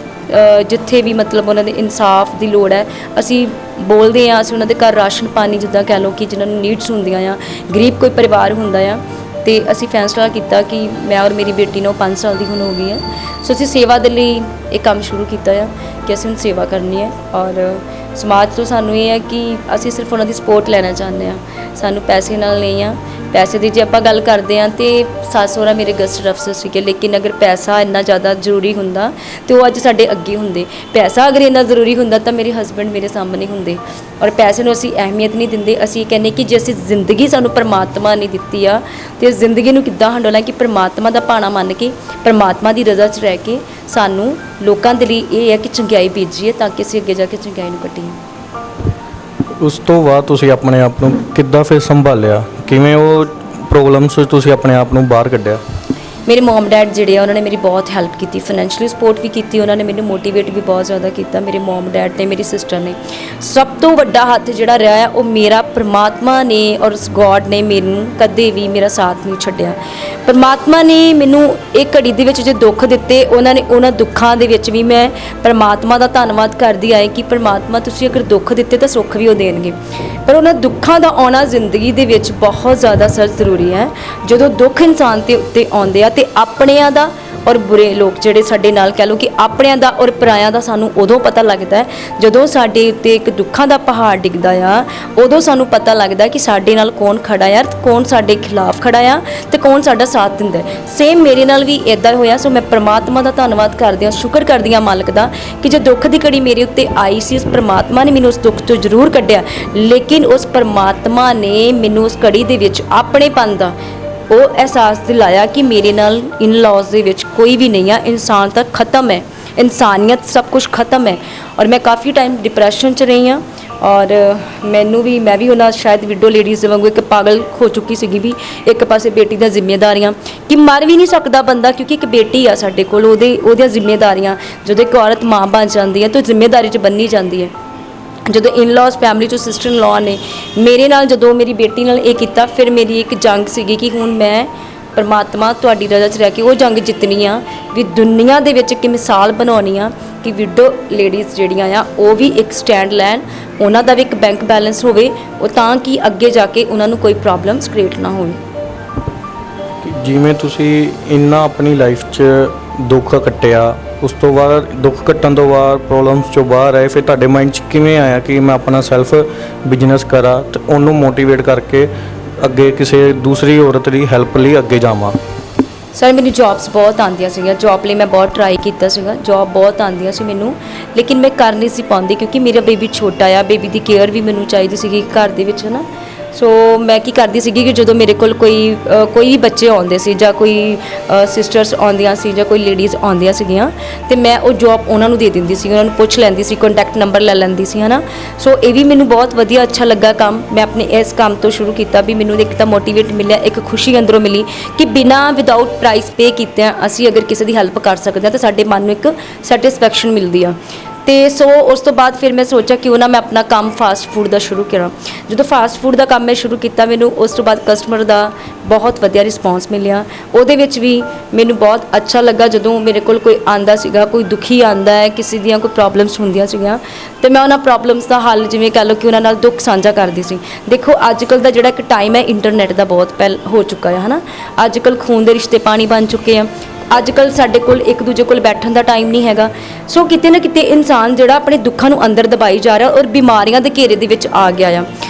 Speaker 1: ਜਿੱਥੇ ਵੀ ਮਤਲਬ ਉਹਨਾਂ ਦੇ ਇਨਸਾਫ ਦੀ ਲੋੜ ਹੈ ਅਸੀਂ ਬੋਲਦੇ ਹਾਂ। ਅਸੀਂ ਉਹਨਾਂ ਦੇ ਘਰ ਰਾਸ਼ਨ ਪਾਣੀ ਜਿੱਦਾਂ ਕਹਿ ਲਓ ਕਿ ਜਿਨ੍ਹਾਂ ਨੂੰ ਨੀਡਸ ਹੁੰਦੀਆਂ ਆ, ਗਰੀਬ ਕੋਈ ਪਰਿਵਾਰ ਹੁੰਦਾ ਆ, ਤੇ ਅਸੀਂ ਫੈਸਲਾ ਕੀਤਾ ਕਿ ਮੈਂ ਔਰ ਮੇਰੀ ਬੇਟੀ ਨੂੰ 5 ਸਾਲ ਦੀ ਹੁਣ ਹੋ ਗਈ ਹੈ। ਸੋ ਅਸੀਂ ਸੇਵਾ ਦੇ ਲਈ ਇਹ ਕੰਮ ਸ਼ੁਰੂ ਕੀਤਾ ਆ ਕਿ ਅਸੀਂ ਹੁਣ ਸੇਵਾ ਕਰਨੀ ਹੈ ਔਰ ਸਮਾਜ ਤੋਂ ਸਾਨੂੰ ਇਹ ਹੈ ਕਿ ਅਸੀਂ ਸਿਰਫ ਉਹਨਾਂ ਦੀ ਸਪੋਰਟ ਲੈਣਾ ਚਾਹੁੰਦੇ ਹਾਂ, ਸਾਨੂੰ ਪੈਸੇ ਨਾਲ ਨਹੀਂ ਆ। ਪੈਸੇ ਦੀ ਜੇ ਆਪਾਂ ਗੱਲ ਕਰਦੇ ਹਾਂ ਤੇ ਸੱਸ ਸਹੁਰਾ ਮੇਰੇ ਗੈਸਟ ਅਫਸਰ ਸੀਗੇ, ਲੇਕਿਨ ਅਗਰ ਪੈਸਾ ਇੰਨਾ ਜ਼ਿਆਦਾ ਜ਼ਰੂਰੀ ਹੁੰਦਾ ਤੇ ਉਹ ਅੱਜ ਸਾਡੇ ਅੱਗੇ ਹੁੰਦੇ। ਪੈਸਾ ਅਗਰ ਇੰਨਾ ਜ਼ਰੂਰੀ ਹੁੰਦਾ ਤਾਂ ਮੇਰੇ ਹਸਬੈਂਡ ਮੇਰੇ ਸਾਹਮਣੇ ਹੁੰਦੇ ਔਰ ਪੈਸੇ ਨੂੰ ਅਸੀਂ ਅਹਿਮੀਅਤ ਨਹੀਂ ਦਿੰਦੇ। ਅਸੀਂ ਕਹਿੰਦੇ ਕਿ ਜੇ ਅਸੀਂ ਜ਼ਿੰਦਗੀ ਸਾਨੂੰ ਪਰਮਾਤਮਾ ਨੇ ਦਿੱਤੀ ਆ ਤੇ ਜ਼ਿੰਦਗੀ ਨੂੰ ਕਿੱਦਾਂ ਹੰਡੋਲਾਂ ਕਿ ਪਰਮਾਤਮਾ ਦਾ ਭਾਣਾ ਮੰਨ ਕੇ ਪਰਮਾਤਮਾ ਦੀ ਰਜ਼ਾ 'ਚ ਰਹਿ ਕੇ ਸਾਨੂੰ ਲੋਕਾਂ ਦੇ ਲਈ ਇਹ ਹੈ ਕਿ ਚੰਗਿਆਈ ਬੀਜੀਏ ਤਾਂ ਕਿ ਅਸੀਂ ਅੱਗੇ ਜਾ ਕੇ ਚੰਗਿਆਈ ਨੂੰ ਕੱਢੀਏ।
Speaker 2: ਉਸ ਤੋਂ ਬਾਅਦ ਤੁਸੀਂ ਆਪਣੇ ਆਪ ਨੂੰ ਕਿੱਦਾਂ ਫਿਰ ਸੰਭਾਲਿਆ? ਕਿਵੇਂ ਉਹ ਪ੍ਰੋਬਲਮਸ ਤੁਸੀਂ ਆਪਣੇ ਆਪ ਨੂੰ ਬਾਹਰ ਕੱਢਿਆ?
Speaker 1: ਮੇਰੇ ਮਮ ਡੈਡ ਜਿਹੜੇ ਆ ਉਹਨਾਂ ਨੇ ਮੇਰੀ ਬਹੁਤ ਹੈਲਪ ਕੀਤੀ, ਫਾਈਨੈਂਸ਼ੀਅਲੀ ਸਪੋਰਟ ਵੀ ਕੀਤੀ, ਉਹਨਾਂ ਨੇ ਮੈਨੂੰ ਮੋਟੀਵੇਟ ਵੀ ਬਹੁਤ ਜ਼ਿਆਦਾ ਕੀਤਾ। ਮੇਰੇ ਮਮ ਡੈਡ ਨੇ, ਮੇਰੀ ਸਿਸਟਰ ਨੇ। ਸਭ ਤੋਂ ਵੱਡਾ ਹੱਥ ਜਿਹੜਾ ਰਿਹਾ ਆ ਉਹ ਮੇਰਾ ਪ੍ਰਮਾਤਮਾ ਨੇ ਔਰ ਉਸ ਗੋਡ ਨੇ ਮੈਨੂੰ ਕਦੇ ਵੀ ਮੇਰਾ ਸਾਥ ਨਹੀਂ ਛੱਡਿਆ। ਪ੍ਰਮਾਤਮਾ ਨੇ ਮੈਨੂੰ ਇਹ ਘੜੀ ਦੇ ਵਿੱਚ ਜੇ ਦੁੱਖ ਦਿੱਤੇ, ਉਹਨਾਂ ਦੁੱਖਾਂ ਦੇ ਵਿੱਚ ਵੀ ਮੈਂ ਪ੍ਰਮਾਤਮਾ ਦਾ ਧੰਨਵਾਦ ਕਰਦੀ ਆਏ ਕਿ ਪ੍ਰਮਾਤਮਾ ਤੁਸੀਂ ਅਗਰ ਦੁੱਖ ਦਿੱਤੇ ਤਾਂ ਸੁੱਖ ਵੀ ਉਹ ਦੇਣਗੇ। ਪਰ ਉਹਨਾਂ ਦੁੱਖਾਂ ਦਾ ਆਉਣਾ ਜ਼ਿੰਦਗੀ ਦੇ ਵਿੱਚ ਬਹੁਤ ਜ਼ਿਆਦਾ ਸਰ ਜ਼ਰੂਰੀ ਹੈ। ਜਦੋਂ ਦੁੱਖ ਇਨਸਾਨ ਦੇ ਉੱਤੇ ਆਉਂਦੇ ਆ ਤੇ ਆਪਣਿਆਂ ਦਾ ਔਰ ਬੁਰੇ ਲੋਕ ਜਿਹੜੇ ਸਾਡੇ ਨਾਲ ਕਹਿ ਲਓ ਕਿ ਆਪਣਿਆਂ ਦਾ ਔਰ ਪਰਾਇਆਂ ਦਾ ਸਾਨੂੰ ਉਦੋਂ ਪਤਾ ਲੱਗਦਾ ਹੈ ਜਦੋਂ ਸਾਡੇ ਉੱਤੇ ਇੱਕ ਦੁੱਖਾਂ ਦਾ ਪਹਾੜ ਡਿੱਗਦਾ ਆ। ਉਦੋਂ ਸਾਨੂੰ ਪਤਾ ਲੱਗਦਾ ਕਿ ਸਾਡੇ ਨਾਲ ਕੌਣ ਖੜਾ ਆ, ਕੌਣ ਸਾਡੇ ਖਿਲਾਫ ਖੜਾ ਆ ਤੇ ਕੌਣ ਸਾਡਾ ਸਾਥ ਦਿੰਦਾ। ਸੇਮ ਮੇਰੇ ਨਾਲ ਵੀ ਇਦਾਂ ਹੋਇਆ। ਸੋ ਮੈਂ ਪ੍ਰਮਾਤਮਾ ਦਾ ਧੰਨਵਾਦ ਕਰਦੀ ਹਾਂ, ਸ਼ੁਕਰ ਕਰਦੀ ਹਾਂ ਮਾਲਕ ਦਾ ਕਿ ਜੇ ਦੁੱਖ ਦੀ ਘੜੀ ਮੇਰੇ ਉੱਤੇ ਆਈ ਸੀ, ਉਸ ਪ੍ਰਮਾਤਮਾ ਨੇ ਮੈਨੂੰ ਉਸ ਦੁੱਖ ਤੋਂ ਜ਼ਰੂਰ ਕੱਢਿਆ, ਲੇਕਿਨ ਉਸ ਪ੍ਰਮਾਤਮਾ ਨੇ ਮੈਨੂੰ ਉਸ ਘੜੀ ਦੇ ਵਿੱਚ ਆਪਣੇਪਨ ਦਾ ਉਹ ਅਹਿਸਾਸ ਦਿਲਾਇਆ ਕਿ ਮੇਰੇ ਨਾਲ ਇਨ ਲਾਜ਼ ਦੇ ਵਿੱਚ ਕੋਈ ਵੀ ਨਹੀਂ ਆ, ਇਨਸਾਨ ਤਾਂ ਖਤਮ ਹੈ, ਇਨਸਾਨੀਅਤ ਸਭ ਕੁਝ ਖਤਮ ਹੈ। ਔਰ ਮੈਂ ਕਾਫੀ ਟਾਈਮ ਡਿਪਰੈਸ਼ਨ 'ਚ ਰਹੀ ਹਾਂ ਔਰ ਮੈਂ ਵੀ ਉਹਨਾਂ ਸ਼ਾਇਦ ਵਿਡੋ ਲੇਡੀਜ਼ ਵਾਂਗੂ ਇੱਕ ਪਾਗਲ ਹੋ ਚੁੱਕੀ ਸੀਗੀ ਵੀ ਇੱਕ ਪਾਸੇ ਬੇਟੀ ਦੀਆਂ ਜ਼ਿੰਮੇਵਾਰੀਆਂ ਕਿ ਮਰ ਵੀ ਨਹੀਂ ਸਕਦਾ ਬੰਦਾ, ਕਿਉਂਕਿ ਇੱਕ ਬੇਟੀ ਆ ਸਾਡੇ ਕੋਲ, ਉਹਦੀਆਂ ਜ਼ਿੰਮੇਵਾਰੀਆਂ। ਜਦੋਂ ਇੱਕ ਔਰਤ ਮਾਂ ਬਣ ਜਾਂਦੀ ਹੈ ਤਾਂ ਜ਼ਿੰਮੇਵਾਰੀ 'ਚ ਬੰਨੀ ਜਾਂਦੀ ਹੈ। ਜਦੋਂ ਇਨ ਲਾਜ਼ ਫੈਮਿਲੀ 'ਚੋਂ ਸਿਸਟਰ ਇਨ ਲਾਅ ਨੇ ਮੇਰੇ ਨਾਲ ਜਦੋਂ ਮੇਰੀ ਬੇਟੀ ਨਾਲ ਇਹ ਕੀਤਾ, ਫਿਰ ਮੇਰੀ ਇੱਕ ਜੰਗ ਸੀਗੀ ਕਿ ਹੁਣ ਮੈਂ ਪਰਮਾਤਮਾ ਤੁਹਾਡੀ ਰਜ਼ਾ 'ਚ ਰਹਿ ਕੇ ਉਹ ਜੰਗ ਜਿੱਤਣੀ ਆ ਵੀ ਦੁਨੀਆ ਦੇ ਵਿੱਚ ਇੱਕ ਮਿਸਾਲ ਬਣਾਉਣੀ ਆ ਕਿ ਵਿਡੋ ਲੇਡੀਜ਼ ਜਿਹੜੀਆਂ ਆ ਉਹ ਵੀ ਇੱਕ ਸਟੈਂਡ ਲੈਣ, ਉਹਨਾਂ ਦਾ ਵੀ ਇੱਕ ਬੈਂਕ ਬੈਲੈਂਸ ਹੋਵੇ, ਉਹ ਤਾਂ ਕਿ ਅੱਗੇ ਜਾ ਕੇ ਉਹਨਾਂ ਨੂੰ ਕੋਈ ਪ੍ਰੋਬਲਮਸ ਕ੍ਰੀਏਟ ਨਾ ਹੋਵੇ।
Speaker 2: ਜਿਵੇਂ ਤੁਸੀਂ ਇੰਨਾ ਆਪਣੀ ਲਾਈਫ 'ਚ ਦੁੱਖ ਕੱਟਿਆ, ਉਸ ਤੋਂ ਬਾਅਦ ਦੁੱਖ ਕੱਟਣ ਤੋਂ ਬਾਅਦ ਪ੍ਰੋਬਲਮਸ 'ਚੋਂ ਬਾਹਰ ਆਏ, ਫਿਰ ਤੁਹਾਡੇ ਮਾਈਂਡ 'ਚ ਕਿਵੇਂ ਆਇਆ ਕਿ ਮੈਂ ਆਪਣਾ ਸੈਲਫ ਬਿਜ਼ਨਸ ਕਰਾਂ ਤੇ ਉਹਨੂੰ ਮੋਟੀਵੇਟ ਕਰਕੇ ਅੱਗੇ ਕਿਸੇ ਦੂਸਰੀ ਔਰਤ ਦੀ ਹੈਲਪ ਲਈ ਅੱਗੇ ਜਾਵਾਂ?
Speaker 1: ਸਰ ਮੈਨੂੰ ਜੌਬਸ ਬਹੁਤ ਆਉਂਦੀਆਂ ਸੀਗੀਆਂ, ਜੌਬ ਲਈ ਮੈਂ ਬਹੁਤ ਟਰਾਈ ਕੀਤਾ ਸੀਗਾ, ਜੌਬ ਬਹੁਤ ਆਉਂਦੀਆਂ ਸੀ ਮੈਨੂੰ, ਲੇਕਿਨ ਮੈਂ ਕਰ ਨਹੀਂ ਸੀ ਪਾਉਂਦੀ ਕਿਉਂਕਿ ਮੇਰਾ ਬੇਬੀ ਛੋਟਾ ਆ, ਬੇਬੀ ਦੀ ਕੇਅਰ ਵੀ ਮੈਨੂੰ ਚਾਹੀਦੀ ਸੀਗੀ ਘਰ ਦੇ ਵਿੱਚ, ਹੈ ਨਾ। ਸੋ ਮੈਂ ਕੀ ਕਰਦੀ ਸੀਗੀ ਕਿ ਜਦੋਂ ਮੇਰੇ ਕੋਲ ਕੋਈ ਵੀ ਬੱਚੇ ਆਉਂਦੇ ਸੀ ਜਾਂ ਕੋਈ ਸਿਸਟਰਸ ਆਉਂਦੀਆਂ ਸੀ ਜਾਂ ਕੋਈ ਲੇਡੀਜ਼ ਆਉਂਦੀਆਂ ਸੀਗੀਆਂ ਤੇ ਮੈਂ ਉਹ ਜੌਬ ਉਹਨਾਂ ਨੂੰ ਦੇ ਦਿੰਦੀ ਸੀ, ਉਹਨਾਂ ਨੂੰ ਪੁੱਛ ਲੈਂਦੀ ਸੀ, ਕੰਟੈਕਟ ਨੰਬਰ ਲੈ ਲੈਂਦੀ ਸੀ, ਹੈ ਨਾ। ਸੋ ਇਹ ਵੀ ਮੈਨੂੰ ਬਹੁਤ ਵਧੀਆ ਅੱਛਾ ਲੱਗਾ ਕੰਮ। ਮੈਂ ਆਪਣੇ ਇਸ ਕੰਮ ਤੋਂ ਸ਼ੁਰੂ ਕੀਤਾ ਵੀ ਮੈਨੂੰ ਇੱਕ ਤਾਂ ਮੋਟੀਵੇਟ ਮਿਲਿਆ, ਇੱਕ ਖੁਸ਼ੀ ਅੰਦਰੋਂ ਮਿਲੀ ਕਿ ਬਿਨਾਂ ਵਿਦਆਊਟ ਪ੍ਰਾਈਸ ਪੇ ਕੀਤਿਆਂ ਅਸੀਂ ਅਗਰ ਕਿਸੇ ਦੀ ਹੈਲਪ ਕਰ ਸਕਦੇ ਹਾਂ ਤਾਂ ਸਾਡੇ ਮਨ ਨੂੰ ਇੱਕ ਸੈਟਿਸਫੈਕਸ਼ਨ ਮਿਲਦੀ ਆ। ਤੇ ਸੋ ਉਸ ਤੋਂ ਬਾਅਦ ਫਿਰ ਮੈਂ ਸੋਚਿਆ ਕਿ ਉਹ ਨਾ ਮੈਂ ਆਪਣਾ ਕੰਮ ਫਾਸਟ ਫੂਡ ਦਾ ਸ਼ੁਰੂ ਕਰਾਂ। ਜਦੋਂ ਫਾਸਟ ਫੂਡ ਦਾ ਕੰਮ ਮੈਂ ਸ਼ੁਰੂ ਕੀਤਾ, ਮੈਨੂੰ ਉਸ ਤੋਂ ਬਾਅਦ ਕਸਟਮਰ ਦਾ ਬਹੁਤ ਵਧੀਆ ਰਿਸਪੌਂਸ ਮਿਲਿਆ। ਉਹਦੇ ਵਿੱਚ ਵੀ ਮੈਨੂੰ ਬਹੁਤ ਅੱਛਾ ਲੱਗਾ ਜਦੋਂ ਮੇਰੇ ਕੋਲ ਕੋਈ ਆਂਦਾ ਸੀਗਾ, ਕੋਈ ਦੁਖੀ ਆਂਦਾ ਹੈ, ਕਿਸੇ ਦੀਆਂ ਕੋਈ ਪ੍ਰੋਬਲਮਸ ਹੁੰਦੀਆਂ ਸੀਗੀਆਂ ਤੇ ਮੈਂ ਉਹਨਾਂ ਪ੍ਰੋਬਲਮਸ ਦਾ ਹੱਲ ਜਿਵੇਂ ਕਹਿ ਲਓ ਕਿ ਉਹਨਾਂ ਨਾਲ ਦੁੱਖ ਸਾਂਝਾ ਕਰਦੀ ਸੀ। ਦੇਖੋ ਅੱਜ ਕੱਲ੍ਹ ਦਾ ਜਿਹੜਾ ਇੱਕ ਟਾਈਮ ਹੈ ਇੰਟਰਨੈਟ ਦਾ ਬਹੁਤ ਹੋ ਚੁੱਕਾ ਹੈ ਨਾ। ਅੱਜ ਕੱਲ੍ਹ ਖੂਨ ਦੇ ਰਿਸ਼ਤੇ ਪਾਣੀ ਬਣ ਚੁੱਕੇ ਆ। ਅੱਜ ਕੱਲ੍ਹ ਸਾਡੇ ਕੋਲ ਇੱਕ ਦੂਜੇ ਕੋਲ ਬੈਠਣ ਦਾ ਟਾਈਮ ਨਹੀਂ ਹੈਗਾ। ਸੋ ਕਿਤੇ ਨਾ ਕਿਤੇ ਇਨਸਾਨ ਜਿਹੜਾ ਆਪਣੇ ਦੁੱਖਾਂ ਨੂੰ ਅੰਦਰ ਦਬਾਈ ਜਾ ਰਿਹਾ ਔਰ ਬਿਮਾਰੀਆਂ ਦੇ ਘੇਰੇ ਦੇ ਵਿੱਚ ਆ ਗਿਆ ਆ।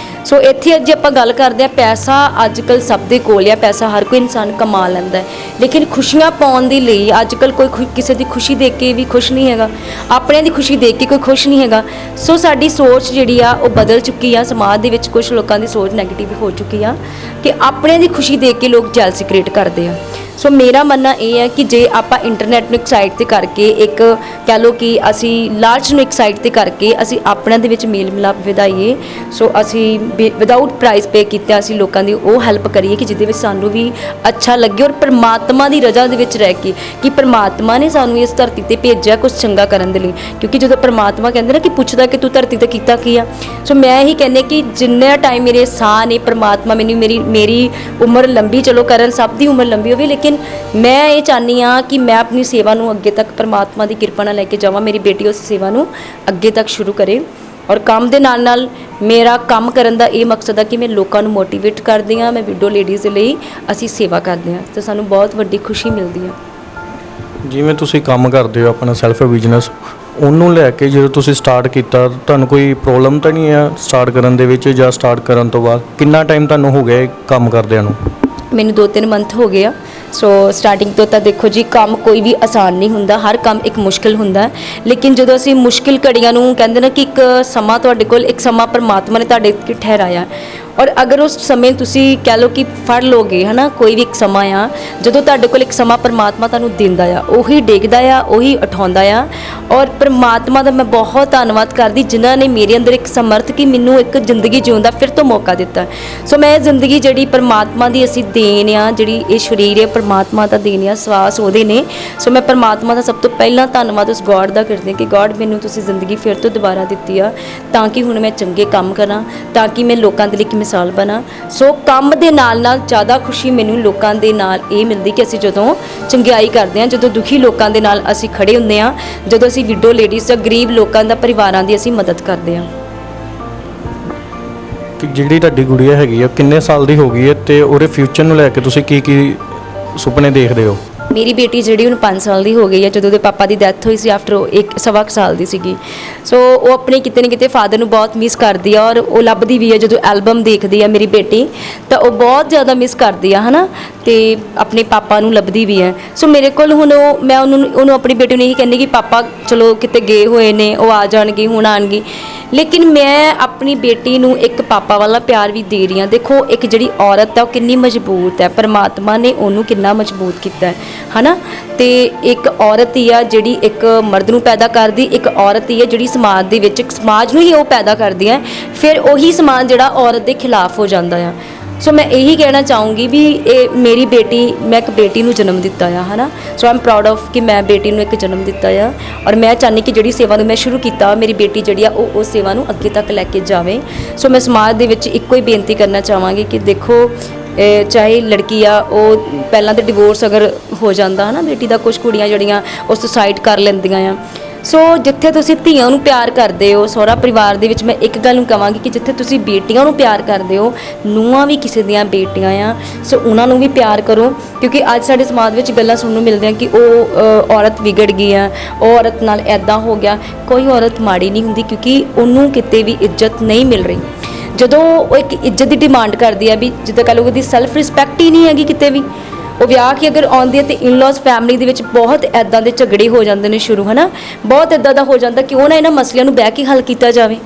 Speaker 1: ਸੋ ਇੱਥੇ ਅੱਜ ਆਪਾਂ ਗੱਲ ਕਰਦੇ ਹਾਂ, ਪੈਸਾ ਅੱਜ ਕੱਲ੍ਹ ਸਭ ਦੇ ਕੋਲ ਆ, ਪੈਸਾ ਹਰ ਕੋਈ ਇਨਸਾਨ ਕਮਾ ਲੈਂਦਾ ਹੈ, ਲੇਕਿਨ ਖੁਸ਼ੀਆਂ ਪਾਉਣ ਦੇ ਲਈ ਅੱਜ ਕੱਲ੍ਹ ਕੋਈ ਕਿਸੇ ਦੀ ਖੁਸ਼ੀ ਦੇਖ ਕੇ ਵੀ ਖੁਸ਼ ਨਹੀਂ ਹੈਗਾ, ਆਪਣਿਆਂ ਦੀ ਖੁਸ਼ੀ ਦੇਖ ਕੇ ਕੋਈ ਖੁਸ਼ ਨਹੀਂ ਹੈਗਾ। ਸੋ ਸਾਡੀ ਸੋਚ ਜਿਹੜੀ ਆ ਉਹ ਬਦਲ ਚੁੱਕੀ ਆ। ਸਮਾਜ ਦੇ ਵਿੱਚ ਕੁਝ ਲੋਕਾਂ ਦੀ ਸੋਚ ਨੈਗੇਟਿਵ ਹੋ ਚੁੱਕੀ ਆ ਕਿ ਆਪਣਿਆਂ ਦੀ ਖੁਸ਼ੀ ਦੇਖ ਕੇ ਲੋਕ ਜੈਲਸੀ ਕ੍ਰੀਏਟ ਕਰਦੇ ਆ। ਸੋ ਮੇਰਾ ਮੰਨਣਾ ਇਹ ਹੈ ਕਿ ਜੇ ਆਪਾਂ ਇੰਟਰਨੈਟ ਨੂੰ ਇੱਕ ਸਾਈਡ 'ਤੇ ਕਰਕੇ ਇੱਕ ਕਹਿ ਲਓ ਕਿ ਅਸੀਂ ਲਾਲਚ ਨੂੰ ਇੱਕ ਸਾਈਡ 'ਤੇ ਕਰਕੇ ਅਸੀਂ ਆਪਣਿਆਂ ਦੇ ਵਿੱਚ ਮੇਲ ਮਿਲਾਪ ਵਧਾਈਏ। ਸੋ ਅਸੀਂ ਵਿਦਆਊਟ ਪ੍ਰਾਈਸ ਪੇ ਕੀਤੇ ਅਸੀਂ ਲੋਕਾਂ ਦੀ ਉਹ ਹੈਲਪ ਕਰੀਏ ਕਿ ਜਿਹਦੇ ਵਿੱਚ ਸਾਨੂੰ ਵੀ ਅੱਛਾ ਲੱਗੇ ਔਰ ਪਰਮਾਤਮਾ ਦੀ ਰਜ਼ਾ ਦੇ ਵਿੱਚ ਰਹਿ ਕੇ ਕਿ ਪਰਮਾਤਮਾ ਨੇ ਸਾਨੂੰ ਇਸ ਧਰਤੀ 'ਤੇ ਭੇਜਿਆ ਕੁਝ ਚੰਗਾ ਕਰਨ ਦੇ ਲਈ। ਕਿਉਂਕਿ ਜਦੋਂ ਪਰਮਾਤਮਾ ਕਹਿੰਦੇ ਨਾ ਕਿ ਪੁੱਛਦਾ ਕਿ ਤੂੰ ਧਰਤੀ 'ਤੇ ਕੀਤਾ ਕੀ ਆ। ਸੋ ਮੈਂ ਇਹੀ ਕਹਿੰਦੀ ਕਿ ਜਿੰਨਾ ਟਾਈਮ ਮੇਰੇ ਸਾਹ ਨੇ ਪਰਮਾਤਮਾ ਮੈਨੂੰ ਮੇਰੀ ਉਮਰ ਲੰਬੀ, ਚਲੋ ਕਰਨ ਸਭ ਦੀ ਉਮਰ ਲੰਬੀ ਹੋਵੇ, ਲੇਕਿਨ ਮੈਂ ਇਹ ਚਾਹੁੰਦੀ ਹਾਂ ਕਿ ਮੈਂ ਆਪਣੀ ਸੇਵਾ ਨੂੰ ਅੱਗੇ ਤੱਕ ਪਰਮਾਤਮਾ ਦੀ ਕਿਰਪਾ ਨਾਲ ਲੈ ਕੇ ਜਾਵਾਂ। ਮੇਰੀ ਬੇਟੀ ਉਸ ਸੇਵਾ ਨੂੰ ਅੱਗੇ ਤੱਕ ਸ਼ੁਰੂ ਕਰੇ ਔਰ ਕੰਮ ਦੇ ਨਾਲ ਨਾਲ ਮੇਰਾ ਕੰਮ ਕਰਨ ਦਾ ਇਹ ਮਕਸਦ ਹੈ ਕਿ ਮੈਂ ਲੋਕਾਂ ਨੂੰ ਮੋਟੀਵੇਟ ਕਰਦੀ ਹਾਂ। ਮੈਂ ਵਿਡੋ ਲੇਡੀਜ਼ ਦੇ ਲਈ ਅਸੀਂ ਸੇਵਾ ਕਰਦੇ ਹਾਂ ਤੇ ਸਾਨੂੰ ਬਹੁਤ ਵੱਡੀ ਖੁਸ਼ੀ ਮਿਲਦੀ ਹੈ।
Speaker 2: ਜਿਵੇਂ ਤੁਸੀਂ ਕੰਮ ਕਰਦੇ ਹੋ ਆਪਣਾ ਸੈਲਫ ਬਿਜ਼ਨਸ, ਉਹਨੂੰ ਲੈ ਕੇ ਜਦੋਂ ਤੁਸੀਂ ਸਟਾਰਟ ਕੀਤਾ ਤੁਹਾਨੂੰ ਕੋਈ ਪ੍ਰੋਬਲਮ ਤਾਂ ਨਹੀਂ ਆ ਸਟਾਰਟ ਕਰਨ ਦੇ ਵਿੱਚ, ਜਾਂ ਸਟਾਰਟ ਕਰਨ ਤੋਂ ਬਾਅਦ ਕਿੰਨਾ ਟਾਈਮ ਤੁਹਾਨੂੰ ਹੋ ਗਿਆ ਇਹ ਕੰਮ ਕਰਦਿਆਂ ਨੂੰ?
Speaker 1: ਮੈਨੂੰ 2-3 ਮੰਥ ਹੋ ਗਏ ਆ। ਸੋ ਸਟਾਰਟਿੰਗ ਤੋਂ ਤਾਂ ਦੇਖੋ ਜੀ ਕੰਮ ਕੋਈ ਵੀ ਆਸਾਨ ਨਹੀਂ ਹੁੰਦਾ, ਹਰ ਕੰਮ ਇੱਕ ਮੁਸ਼ਕਿਲ ਹੁੰਦਾ ਹੈ। ਲੇਕਿਨ ਜਦੋਂ ਅਸੀਂ ਮੁਸ਼ਕਿਲ ਘੜੀਆਂ ਨੂੰ ਕਹਿੰਦੇ ਨਾ ਕਿ ਇੱਕ ਸਮਾਂ ਤੁਹਾਡੇ ਕੋਲ ਇੱਕ ਸਮਾਂ ਪਰਮਾਤਮਾ ਨੇ ਤੁਹਾਡੇ ਅੱਗੇ ਠਹਿਰਾਇਆ ਔਰ ਅਗਰ ਉਸ ਸਮੇਂ ਤੁਸੀਂ ਕਹਿ ਲਓ ਕਿ ਫੜ ਲੋਗੇ ਹੈ ਨਾ, ਕੋਈ ਵੀ ਇੱਕ ਸਮਾਂ ਆ ਜਦੋਂ ਤੁਹਾਡੇ ਕੋਲ ਇੱਕ ਸਮਾਂ ਪਰਮਾਤਮਾ ਤੁਹਾਨੂੰ ਦਿੰਦਾ ਆ, ਉਹੀ ਡਿੱਗਦਾ ਆ, ਉਹੀ ਉਠਾਉਂਦਾ ਆ। ਔਰ ਪਰਮਾਤਮਾ ਦਾ ਮੈਂ ਬਹੁਤ ਧੰਨਵਾਦ ਕਰਦੀ ਜਿਨ੍ਹਾਂ ਨੇ ਮੇਰੇ ਅੰਦਰ ਇੱਕ ਸਮਰਥ ਕਿ ਮੈਨੂੰ ਇੱਕ ਜ਼ਿੰਦਗੀ ਜਿਉਣ ਦਾ ਫਿਰ ਤੋਂ ਮੌਕਾ ਦਿੱਤਾ। ਸੋ ਮੈਂ ਇਹ ਜ਼ਿੰਦਗੀ ਜਿਹੜੀ ਪਰਮਾਤਮਾ ਦੀ ਅਸੀਂ ਦੇਣ ਆ, ਜਿਹੜੀ ਇਹ ਸਰੀਰ ਹੈ ਪਰਮਾਤਮਾ ਦਾ ਦੇਣ ਆ, ਸਵਾਸ ਉਹਦੇ ਨੇ। ਸੋ ਮੈਂ ਪਰਮਾਤਮਾ ਦਾ ਸਭ ਤੋਂ ਪਹਿਲਾਂ ਧੰਨਵਾਦ ਉਸ ਗੋਡ ਦਾ ਕਰਦੀ ਕਿ ਗੋਡ ਮੈਨੂੰ ਤੁਸੀਂ ਜ਼ਿੰਦਗੀ ਫਿਰ ਤੋਂ ਦੁਬਾਰਾ ਦਿੱਤੀ ਆ, ਤਾਂ ਕਿ ਹੁਣ ਮੈਂ ਚੰਗੇ ਕੰਮ ਕਰਾਂ, ਤਾਂ ਕਿ ਮੈਂ ਲੋਕਾਂ ਦੇ ਲਈ ਇੱਕ ਮਿਸਾਲ ਬਣਾ। ਸੋ ਕੰਮ ਦੇ ਨਾਲ ਨਾਲ ਜ਼ਿਆਦਾ ਖੁਸ਼ੀ ਮੈਨੂੰ ਲੋਕਾਂ ਦੇ ਨਾਲ ਇਹ ਮਿਲਦੀ ਕਿ ਅਸੀਂ ਜਦੋਂ ਚੰਗਿਆਈ ਕਰਦੇ ਹਾਂ, ਜਦੋਂ ਦੁਖੀ ਲੋਕਾਂ ਦੇ ਨਾਲ ਅਸੀਂ ਖੜੇ ਹੁੰਦੇ ਹਾਂ, ਜਦੋਂ ਅਸੀਂ ਵਿਡੋ ਲੇਡੀਜ਼ ਜਾਂ ਗਰੀਬ ਲੋਕਾਂ ਦਾ ਪਰਿਵਾਰਾਂ ਦੀ ਅਸੀਂ ਮਦਦ ਕਰਦੇ ਹਾਂ।
Speaker 2: ਕਿ ਜਿਹੜੀ ਤੁਹਾਡੀ ਗੁੜੀਆ ਹੈਗੀ ਆ ਕਿੰਨੇ ਸਾਲ ਦੀ ਹੋ ਗਈ ਹੈ ਤੇ ਉਹਦੇ ਫਿਊਚਰ ਨੂੰ ਲੈ ਕੇ ਤੁਸੀਂ ਕੀ ਸੁਪਨੇ ਦੇਖਦੇ ਹੋ?
Speaker 1: ਮੇਰੀ ਬੇਟੀ ਜਿਹੜੀ ਹੁਣ 5 ਸਾਲ ਦੀ ਹੋ ਗਈ ਹੈ। ਜਦੋਂ ਉਹਦੇ ਪਾਪਾ ਦੀ ਡੈਥ ਹੋਈ ਸੀ ਆਫਟਰ 1.25 ਸਾਲ ਦੀ ਸੀਗੀ। ਸੋ ਉਹ ਆਪਣੇ ਕਿਤੇ ਨਾ ਕਿਤੇ ਫਾਦਰ ਨੂੰ ਬਹੁਤ ਮਿਸ ਕਰਦੀ ਆ, ਔਰ ਉਹ ਲੱਭਦੀ ਵੀ ਹੈ ਜਦੋਂ ਐਲਬਮ ਦੇਖਦੀ ਆ ਮੇਰੀ ਬੇਟੀ, ਤਾਂ ਉਹ ਬਹੁਤ ਜ਼ਿਆਦਾ ਮਿਸ ਕਰਦੀ ਆ ਹੈ ਨਾ, ਤੇ ਆਪਣੇ ਪਾਪਾ ਨੂੰ ਲੱਭਦੀ ਵੀ ਹੈ। ਸੋ ਮੇਰੇ ਕੋਲ ਹੁਣ ਮੈਂ ਉਹਨੂੰ ਆਪਣੀ ਬੇਟੀ ਨੂੰ ਇਹੀ ਕਹਿੰਦੀ ਕਿ ਪਾਪਾ ਚਲੋ ਕਿਤੇ ਗਏ ਹੋਏ ਨੇ, ਉਹ ਆ ਜਾਣਗੇ, ਹੁਣ ਆਣਗੇ, ਲੇਕਿਨ ਮੈਂ ਆਪਣੀ ਬੇਟੀ ਨੂੰ ਇੱਕ ਪਾਪਾ ਵਾਲਾ ਪਿਆਰ ਵੀ ਦੇ ਰਹੀ ਹਾਂ। ਦੇਖੋ ਇੱਕ ਜਿਹੜੀ ਔਰਤ ਹੈ ਉਹ ਕਿੰਨੀ ਮਜ਼ਬੂਤ ਹੈ, ਪਰਮਾਤਮਾ ਨੇ ਉਹਨੂੰ ਕਿੰਨਾ ਮਜ਼ਬੂਤ ਕੀਤਾ ਹੈ ਨਾ। ਤੇ ਇੱਕ ਔਰਤ ਹੀ ਆ ਜਿਹੜੀ ਇੱਕ ਮਰਦ ਨੂੰ ਪੈਦਾ ਕਰਦੀ, ਇੱਕ ਔਰਤ ਹੀ ਹੈ ਜਿਹੜੀ ਸਮਾਜ ਦੇ ਵਿੱਚ ਇੱਕ ਸਮਾਜ ਨੂੰ ਹੀ ਉਹ ਪੈਦਾ ਕਰਦੀ ਹੈ, ਫਿਰ ਉਹੀ ਸਮਾਜ ਜਿਹੜਾ ਔਰਤ ਦੇ ਖਿਲਾਫ ਹੋ ਜਾਂਦਾ ਆ। ਸੋ ਮੈਂ ਇਹੀ ਕਹਿਣਾ ਚਾਹੂੰਗੀ ਵੀ ਇਹ ਮੇਰੀ ਬੇਟੀ, ਮੈਂ ਇੱਕ ਬੇਟੀ ਨੂੰ ਜਨਮ ਦਿੱਤਾ ਆ ਹੈ ਨਾ। ਸੋ ਆਈ ਐਮ ਪ੍ਰਾਊਡ ਆਫ ਕਿ ਮੈਂ ਬੇਟੀ ਨੂੰ ਇੱਕ ਜਨਮ ਦਿੱਤਾ ਆ, ਔਰ ਮੈਂ ਚਾਹੁੰਦੀ ਕਿ ਜਿਹੜੀ ਸੇਵਾ ਨੂੰ ਮੈਂ ਸ਼ੁਰੂ ਕੀਤਾ ਮੇਰੀ ਬੇਟੀ ਜਿਹੜੀ ਆ ਉਹ ਉਸ ਸੇਵਾ ਨੂੰ ਅੱਗੇ ਤੱਕ ਲੈ ਕੇ ਜਾਵੇ। ਸੋ ਮੈਂ ਸਮਾਜ ਦੇ ਵਿੱਚ ਇੱਕੋ ਹੀ ਬੇਨਤੀ ਕਰਨਾ ਚਾਹਾਂਗੀ ਕਿ ਦੇਖੋ ਚਾਹੇ ਲੜਕੀ ਆ, ਉਹ ਪਹਿਲਾਂ ਤਾਂ ਡਿਵੋਰਸ ਅਗਰ ਹੋ ਜਾਂਦਾ ਹੈ ਨਾ ਬੇਟੀ ਦਾ, ਕੁਝ ਕੁੜੀਆਂ ਜਿਹੜੀਆਂ ਉਹ ਸੁਸਾਈਡ ਕਰ ਲੈਂਦੀਆਂ ਆ। ਸੋ ਜਿੱਥੇ ਤੁਸੀਂ ਧੀਆਂ ਨੂੰ ਪਿਆਰ ਕਰਦੇ ਹੋ, ਸਹੁਰਾ ਪਰਿਵਾਰ ਦੇ ਵਿੱਚ ਮੈਂ ਇੱਕ ਗੱਲ ਨੂੰ ਕਹਾਂਗੀ ਕਿ ਜਿੱਥੇ ਤੁਸੀਂ ਬੇਟੀਆਂ ਨੂੰ ਪਿਆਰ ਕਰਦੇ ਹੋ, ਨੂੰਹਾਂ ਵੀ ਕਿਸੇ ਦੀਆਂ ਬੇਟੀਆਂ ਆ, ਸੋ ਉਹਨਾਂ ਨੂੰ ਵੀ ਪਿਆਰ ਕਰੋ। ਕਿਉਂਕਿ ਅੱਜ ਸਾਡੇ ਸਮਾਜ ਵਿੱਚ ਗੱਲਾਂ ਸੁਣਨ ਨੂੰ ਮਿਲਦੀਆਂ ਕਿ ਉਹ ਔਰਤ ਵਿਗੜ ਗਈ ਆ, ਉਹ ਔਰਤ ਨਾਲ ਐਦਾਂ ਹੋ ਗਿਆ। ਕੋਈ ਔਰਤ ਮਾੜੀ ਨਹੀਂ ਹੁੰਦੀ, ਕਿਉਂਕਿ ਉਹਨੂੰ ਕਿਤੇ ਵੀ ਇੱਜ਼ਤ ਨਹੀਂ ਮਿਲ ਰਹੀ। ਜਦੋਂ ਉਹ ਇੱਕ ਇੱਜ਼ਤ ਦੀ ਡਿਮਾਂਡ ਕਰਦੀ ਹੈ, ਵੀ ਜਿੱਦਾਂ ਕਹ ਲਓ ਉਹਦੀ ਸੈਲਫ ਰਿਸਪੈਕਟ ਹੀ ਨਹੀਂ ਹੈਗੀ ਕਿਤੇ ਵੀ, ਉਹ ਵਿਆਹ ਕੇ ਅਗਰ ਆਉਂਦੀ ਹੈ ਤੇ ਇਨ-ਲॉज ਫੈਮਿਲੀ ਦੇ ਵਿੱਚ ਬਹੁਤ ਐਦਾਂ ਦੇ ਝਗੜੇ ਹੋ ਜਾਂਦੇ ਨੇ ਸ਼ੁਰੂ ਹੈ ਨਾ, ਬਹੁਤ ਇੱਦਾਂ ਦਾ ਹੋ ਜਾਂਦਾ ਕਿ ਉਹ ਨਾ ਇਹਨਾਂ ਮਸਲਿਆਂ ਨੂੰ ਬਹਿ ਕੇ ਹੱਲ ਕੀਤਾ ਜਾਵੇ।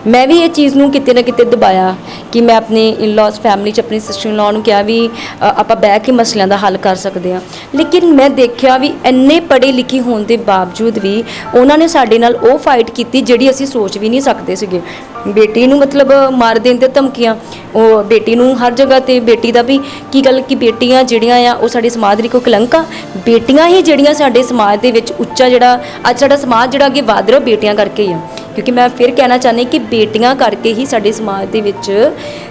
Speaker 1: ਮੈਂ ਵੀ ਇਹ ਚੀਜ਼ ਨੂੰ ਕਿਤੇ ਨਾ ਕਿਤੇ ਦਬਾਇਆ ਕਿ ਮੈਂ ਆਪਣੇ ਇਨ-ਲॉज ਫੈਮਿਲੀ 'ਚ ਆਪਣੀ ਸਿਸਟਰ ਇਨ-ਲॉ ਨੂੰ ਕਿਹਾ ਵੀ ਆਪਾਂ ਬਹਿ ਕੇ ਮਸਲਿਆਂ ਦਾ ਹੱਲ ਕਰ ਸਕਦੇ ਹਾਂ। ਲੇਕਿਨ ਮੈਂ ਦੇਖਿਆ ਵੀ ਇੰਨੇ ਪੜ੍ਹੇ ਲਿਖੇ ਹੋਣ ਦੇ ਬਾਵਜੂਦ ਵੀ ਉਹਨਾਂ ਨੇ ਸਾਡੇ ਨਾਲ ਉਹ ਫਾਈਟ ਕੀਤੀ ਜਿਹੜੀ ਅਸੀਂ ਸੋਚ ਵੀ ਨਹੀਂ ਸਕਦੇ ਸੀਗੇ। ਬੇਟੀ ਨੂੰ ਮਤਲਬ ਮਾਰ ਦੇਣ ਤੇ ਧਮਕੀਆਂ, ਉਹ ਬੇਟੀ ਨੂੰ ਹਰ ਜਗ੍ਹਾ ਤੇ ਬੇਟੀ ਦਾ ਵੀ ਕੀ ਗੱਲ ਕਿ ਬੇਟੀਆਂ ਜਿਹੜੀਆਂ ਆ ਉਹ ਸਾਡੇ ਸਮਾਜ ਲਈ ਕੋਈ ਕਲੰਕ ਆ। ਬੇਟੀਆਂ ਹੀ ਜਿਹੜੀਆਂ ਸਾਡੇ ਸਮਾਜ ਦੇ ਵਿੱਚ ਉੱਚਾ, ਜਿਹੜਾ ਅੱਜ ਸਾਡਾ ਸਮਾਜ ਜਿਹੜਾ ਅੱਗੇ ਵਧ ਰਿਹਾ ਬੇਟੀਆਂ ਕਰਕੇ ਹੀ ਆ। ਕਿਉਂਕਿ ਮੈਂ ਫਿਰ ਕਹਿਣਾ ਚਾਹੁੰਦੀ ਕਿ ਬੇਟੀਆਂ ਕਰਕੇ ਹੀ ਸਾਡੇ ਸਮਾਜ ਦੇ ਵਿੱਚ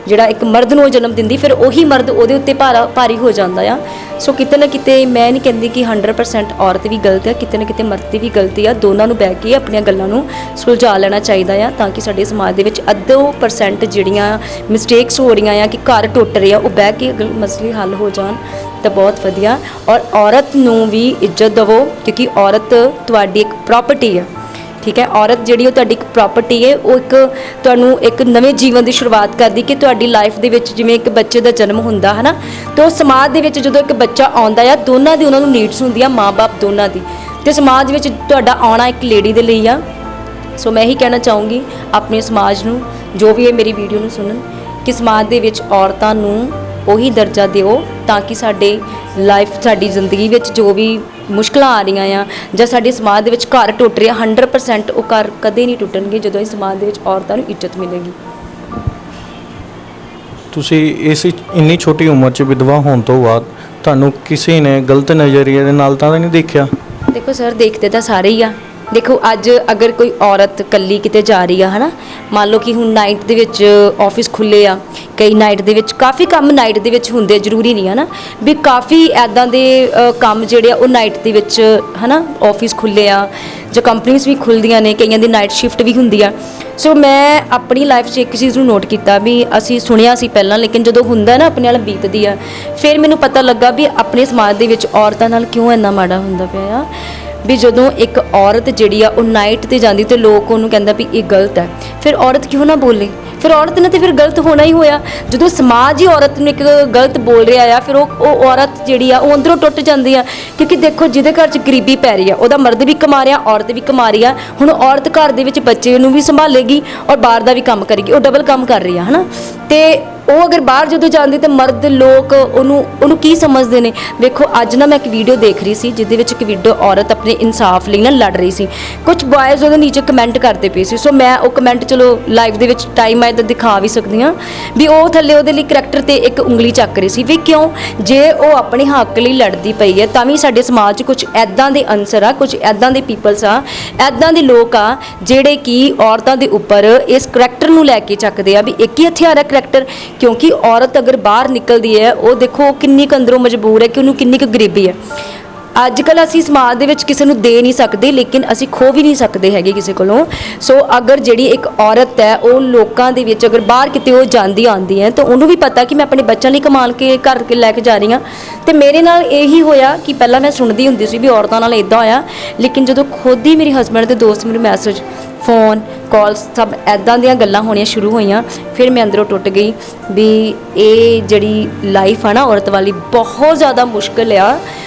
Speaker 1: ਜਿਹੜਾ ਇੱਕ ਮਰਦ ਨੂੰ ਜਨਮ ਦਿੰਦੀ, ਫਿਰ ਉਹੀ ਮਰਦ ਉਹਦੇ ਉੱਤੇ ਭਾਰੀ ਹੋ ਜਾਂਦਾ ਆ। ਸੋ ਕਿਤੇ ਨਾ ਕਿਤੇ ਮੈਂ ਨਹੀਂ ਕਹਿੰਦੀ ਕਿ 100% ਔਰਤ ਵੀ ਗਲਤ ਹੈ, ਕਿਤੇ ਨਾ ਕਿਤੇ ਮਰਦ ਦੀ ਵੀ ਗਲਤੀ ਆ। ਦੋਨਾਂ ਨੂੰ ਬਹਿ ਕੇ ਆਪਣੀਆਂ ਗੱਲਾਂ ਨੂੰ ਸੁਲਝਾ ਲੈਣਾ ਚਾਹੀਦਾ ਆ, ਤਾਂ ਕਿ ਸਾਡੇ ਸਮਾਜ ਦੇ ਵਿੱਚ 2% ਜਿਹੜੀਆਂ ਮਿਸਟੇਕਸ ਹੋ ਰਹੀਆਂ ਆ ਕਿ ਘਰ ਟੁੱਟ ਰਹੇ ਆ, ਉਹ ਬਹਿ ਕੇ ਅਗਰ ਮਸਲੇ ਹੱਲ ਹੋ ਜਾਣ ਤਾਂ ਬਹੁਤ ਵਧੀਆ। ਔਰ ਔਰਤ ਨੂੰ ਵੀ ਇੱਜ਼ਤ ਦੇਵੋ, ਕਿਉਂਕਿ ਔਰਤ ਤੁਹਾਡੀ ਇੱਕ ਪ੍ਰਾਪਰਟੀ ਹੈ, ਠੀਕ ਹੈ। ਔਰਤ ਜਿਹੜੀ ਉਹ ਤੁਹਾਡੀ ਇੱਕ ਪ੍ਰਾਪਰਟੀ ਹੈ, ਉਹ ਇੱਕ ਤੁਹਾਨੂੰ ਇੱਕ ਨਵੇਂ ਜੀਵਨ ਦੀ ਸ਼ੁਰੂਆਤ ਕਰਦੀ ਕਿ ਤੁਹਾਡੀ ਲਾਈਫ ਦੇ ਵਿੱਚ ਜਿਵੇਂ ਇੱਕ ਬੱਚੇ ਦਾ ਜਨਮ ਹੁੰਦਾ ਹੈ ਨਾ, ਤਾਂ ਸਮਾਜ ਦੇ ਵਿੱਚ ਜਦੋਂ ਇੱਕ ਬੱਚਾ ਆਉਂਦਾ ਆ, ਦੋਨਾਂ ਦੀ ਉਹਨਾਂ ਨੂੰ ਨੀਡਸ ਹੁੰਦੀਆਂ, ਮਾਂ-ਬਾਪ ਦੋਨਾਂ ਦੀ, ਅਤੇ ਸਮਾਜ ਵਿੱਚ ਤੁਹਾਡਾ ਆਉਣਾ ਇੱਕ ਲੇਡੀ ਦੇ ਲਈ ਆ। ਸੋ ਮੈਂ ਇਹੀ ਕਹਿਣਾ ਚਾਹੂੰਗੀ ਆਪਣੇ ਸਮਾਜ ਨੂੰ, ਜੋ ਵੀ ਇਹ ਮੇਰੀ ਵੀਡੀਓ ਨੂੰ ਸੁਣਨ, ਕਿ ਸਮਾਜ ਦੇ ਵਿੱਚ ਔਰਤਾਂ ਨੂੰ ਉਹੀ ਦਰਜਾ ਦਿਓ ਤਾਂ ਕਿ ਸਾਡੇ ਲਾਈਫ, ਸਾਡੀ ਜ਼ਿੰਦਗੀ ਵਿੱਚ ਜੋ ਵੀ ਮੁਸ਼ਕਲਾਂ ਆ ਰਹੀਆਂ ਆ ਜਾਂ ਸਾਡੇ ਸਮਾਜ ਦੇ ਵਿੱਚ ਘਰ ਟੁੱਟ ਰਿਹਾ, 100% ਉਹ ਘਰ ਕਦੇ ਨਹੀਂ ਟੁੱਟਣਗੇ ਜਦੋਂ ਇਸ ਸਮਾਜ ਦੇ ਵਿੱਚ ਔਰਤਾਂ ਨੂੰ ਇੱਜ਼ਤ ਮਿਲੇਗੀ।
Speaker 2: ਤੁਸੀਂ ਇਸ ਇੰਨੀ ਛੋਟੀ ਉਮਰ 'ਚ ਵਿਧਵਾ ਹੋਣ ਤੋਂ ਬਾਅਦ ਤੁਹਾਨੂੰ ਕਿਸੇ ਨੇ ਗਲਤ ਨਜ਼ਰੀਏ ਦੇ ਨਾਲ ਤਾਂ ਨਹੀਂ ਦੇਖਿਆ?
Speaker 1: ਦੇਖੋ ਸਰ, ਦੇਖਦੇ ਤਾਂ ਸਾਰੇ ਹੀ ਆ। ਦੇਖੋ ਅੱਜ ਅਗਰ ਕੋਈ ਔਰਤ ਇਕੱਲੀ ਕਿਤੇ ਜਾ ਰਹੀ ਆ ਹੈ ਨਾ, ਮੰਨ ਲਓ ਕਿ ਹੁਣ ਨਾਈਟ ਦੇ ਵਿੱਚ ਆਫਿਸ ਖੁੱਲ੍ਹੇ ਆ, ਕਈ ਨਾਈਟ ਦੇ ਵਿੱਚ ਕਾਫੀ ਕੰਮ ਨਾਈਟ ਦੇ ਵਿੱਚ ਹੁੰਦੇ, ਜ਼ਰੂਰੀ ਨਹੀਂ ਹੈ ਨਾ ਵੀ ਕਾਫੀ ਇੱਦਾਂ ਦੇ ਕੰਮ ਜਿਹੜੇ ਆ ਉਹ ਨਾਈਟ ਦੇ ਵਿੱਚ ਹੈ ਨਾ, ਆਫਿਸ ਖੁੱਲ੍ਹੇ ਆ ਜਾਂ ਕੰਪਨੀਜ਼ ਵੀ ਖੁੱਲ੍ਹਦੀਆਂ ਨੇ, ਕਈਆਂ ਦੀ ਨਾਈਟ ਸ਼ਿਫਟ ਵੀ ਹੁੰਦੀ ਆ। ਸੋ ਮੈਂ ਆਪਣੀ ਲਾਈਫ 'ਚ ਇੱਕ ਚੀਜ਼ ਨੂੰ ਨੋਟ ਕੀਤਾ ਵੀ ਅਸੀਂ ਸੁਣਿਆ ਸੀ ਪਹਿਲਾਂ, ਲੇਕਿਨ ਜਦੋਂ ਹੁੰਦਾ ਨਾ ਆਪਣੇ ਨਾਲ ਬੀਤਦੀ ਆ, ਫਿਰ ਮੈਨੂੰ ਪਤਾ ਲੱਗਾ ਵੀ ਆਪਣੇ ਸਮਾਜ ਦੇ ਵਿੱਚ ਔਰਤਾਂ ਨਾਲ ਕਿਉਂ ਇੰਨਾ ਮਾੜਾ ਹੁੰਦਾ ਪਿਆ ਆ। ਵੀ ਜਦੋਂ ਇੱਕ ਔਰਤ ਜਿਹੜੀ ਆ ਉਹ ਨਾਈਟ 'ਤੇ ਜਾਂਦੀ ਤੇ ਲੋਕ ਉਹਨੂੰ ਕਹਿੰਦਾ ਵੀ ਇਹ ਗਲਤ ਹੈ, ਫਿਰ ਔਰਤ ਕਿਉਂ ਨਾ ਬੋਲੇ? ਫਿਰ ਔਰਤ ਨੇ ਤੇ ਫਿਰ ਗਲਤ ਹੋਣਾ ਹੀ ਹੋਇਆ। ਜਦੋਂ ਸਮਾਜ ਹੀ ਔਰਤ ਨੂੰ ਇੱਕ ਗਲਤ ਬੋਲ ਰਿਹਾ ਆ, ਫਿਰ ਉਹ ਔਰਤ ਜਿਹੜੀ ਆ ਉਹ ਅੰਦਰੋਂ ਟੁੱਟ ਜਾਂਦੀ ਆ। ਕਿਉਂਕਿ ਦੇਖੋ ਜਿਹਦੇ ਘਰ 'ਚ ਗਰੀਬੀ ਪੈ ਰਹੀ ਆ, ਉਹਦਾ ਮਰਦ ਵੀ ਕਮਾ ਰਿਹਾ, ਔਰਤ ਵੀ ਕਮਾ ਰਹੀ ਆ। ਹੁਣ ਔਰਤ ਘਰ ਦੇ ਵਿੱਚ ਬੱਚੇ ਨੂੰ ਵੀ ਸੰਭਾਲੇਗੀ ਔਰ ਬਾਹਰ ਦਾ ਵੀ ਕੰਮ ਕਰੇਗੀ, ਉਹ ਡਬਲ ਕੰਮ ਕਰ ਰਹੀ ਆ ਹੈ ਨਾ। ਅਤੇ ਉਹ ਅਗਰ ਬਾਹਰ ਜਦੋਂ ਜਾਂਦੀ ਤੇ ਮਰਦ ਲੋਕ ਉਹਨੂੰ ਕੀ ਸਮਝਦੇ ਨੇ। ਵੇਖੋ ਅੱਜ ਨਾ ਮੈਂ ਇੱਕ ਵੀਡੀਓ ਦੇਖ ਰਹੀ ਸੀ ਜਿਹਦੇ ਵਿੱਚ ਇੱਕ ਵੀਡੀਓ ਔਰਤ ਆਪਣੇ ਇਨਸਾਫ ਲਈ ਨਾ ਲੜ ਰਹੀ ਸੀ। ਕੁਝ ਬॉयਜ਼ ਉਹਦੇ ਨੀਚੇ ਕਮੈਂਟ ਕਰਦੇ ਪਏ ਸੀ। ਸੋ ਮੈਂ ਉਹ ਕਮੈਂਟ ਚਲੋ ਲਾਈਵ ਦੇ ਵਿੱਚ ਟਾਈਮ ਆਏ ਤਾਂ ਦਿਖਾ ਵੀ ਸਕਦੀ ਹਾਂ ਵੀ ਉਹ ਥੱਲੇ ਉਹਦੇ ਲਈ ਕਰੈਕਟਰ ਤੇ ਇੱਕ ਉਂਗਲੀ ਚੱਕ ਰਹੀ ਸੀ ਵੀ ਕਿਉਂ, ਜੇ ਉਹ ਆਪਣੇ ਹੱਕ ਲਈ ਲੜਦੀ ਪਈ ਹੈ ਤਾਂ ਵੀ ਸਾਡੇ ਸਮਾਜ 'ਚ ਕੁਝ ਐਦਾਂ ਦੇ ਅਨਸਰ ਆ, ਕੁਝ ਐਦਾਂ ਦੇ ਪੀਪਲਸ ਆ, ਐਦਾਂ ਦੇ ਲੋਕ ਆ ਜਿਹੜੇ ਕਿ ਔਰਤਾਂ ਦੇ ਉੱਪਰ ਇਸ ਕਰੈਕਟਰ ਨੂੰ ਲੈ ਕੇ ਚੱਕਦੇ ਆ ਵੀ ਇੱਕ ਹੀ ਹਥਿਆਰ ਹੈ ਕਰੈਕਟਰ। ਕਿਉਂਕਿ ਔਰਤ ਅਗਰ ਬਾਹਰ ਨਿਕਲਦੀ ਹੈ ਉਹ ਦੇਖੋ ਕਿੰਨੀ ਕੁ ਅੰਦਰੋਂ ਮਜਬੂਰ ਹੈ ਕਿ ਉਹਨੂੰ ਕਿੰਨੀ ਕੁ ਗਰੀਬੀ ਹੈ। ਅੱਜ ਕੱਲ੍ਹ ਅਸੀਂ ਸਮਾਜ ਦੇ ਵਿੱਚ ਕਿਸੇ ਨੂੰ ਦੇ ਨਹੀਂ ਸਕਦੇ ਲੇਕਿਨ ਅਸੀਂ ਖੋ ਵੀ ਨਹੀਂ ਸਕਦੇ ਹੈਗੇ ਕਿਸੇ ਕੋਲੋਂ। ਸੋ ਅਗਰ ਜਿਹੜੀ ਇੱਕ ਔਰਤ ਹੈ ਉਹ ਲੋਕਾਂ ਦੇ ਵਿੱਚ ਅਗਰ ਬਾਹਰ ਕਿਤੇ ਉਹ ਜਾਂਦੀ ਆਉਂਦੀ ਹੈ ਤਾਂ ਉਹਨੂੰ ਵੀ ਪਤਾ ਕਿ ਮੈਂ ਆਪਣੇ ਬੱਚਿਆਂ ਲਈ ਕਮਾਲ ਕੇ ਘਰ ਕੇ ਲੈ ਕੇ ਜਾ ਰਹੀ ਹਾਂ। ਤੇ ਮੇਰੇ ਨਾਲ ਇਹੀ ਹੋਇਆ ਕਿ ਪਹਿਲਾਂ ਮੈਂ ਸੁਣਦੀ ਹੁੰਦੀ ਸੀ ਵੀ ਔਰਤਾਂ ਨਾਲ ਇਦਾਂ ਹੋਇਆ, ਲੇਕਿਨ ਜਦੋਂ ਖੁਦ ਹੀ ਮੇਰੀ ਹਸਬੈਂਡ ਦੇ ਦੋਸਤ ਮੈਨੂੰ ਮੈਸੇਜ, ਫੋਨ ਕਾਲਸ ਸਭ ਐਦਾਂ ਦੀਆਂ ਗੱਲਾਂ ਹੋਣੀਆਂ ਸ਼ੁਰੂ ਹੋਈਆਂ, ਫਿਰ ਮੈਂ ਅੰਦਰੋਂ ਟੁੱਟ ਗਈ ਵੀ ਇਹ ਜਿਹੜੀ ਲਾਈਫ ਆ ਨਾ ਔਰਤ ਵਾਲੀ ਬਹੁਤ ਜ਼ਿਆਦਾ ਮੁਸ਼ਕਿਲ ਆ।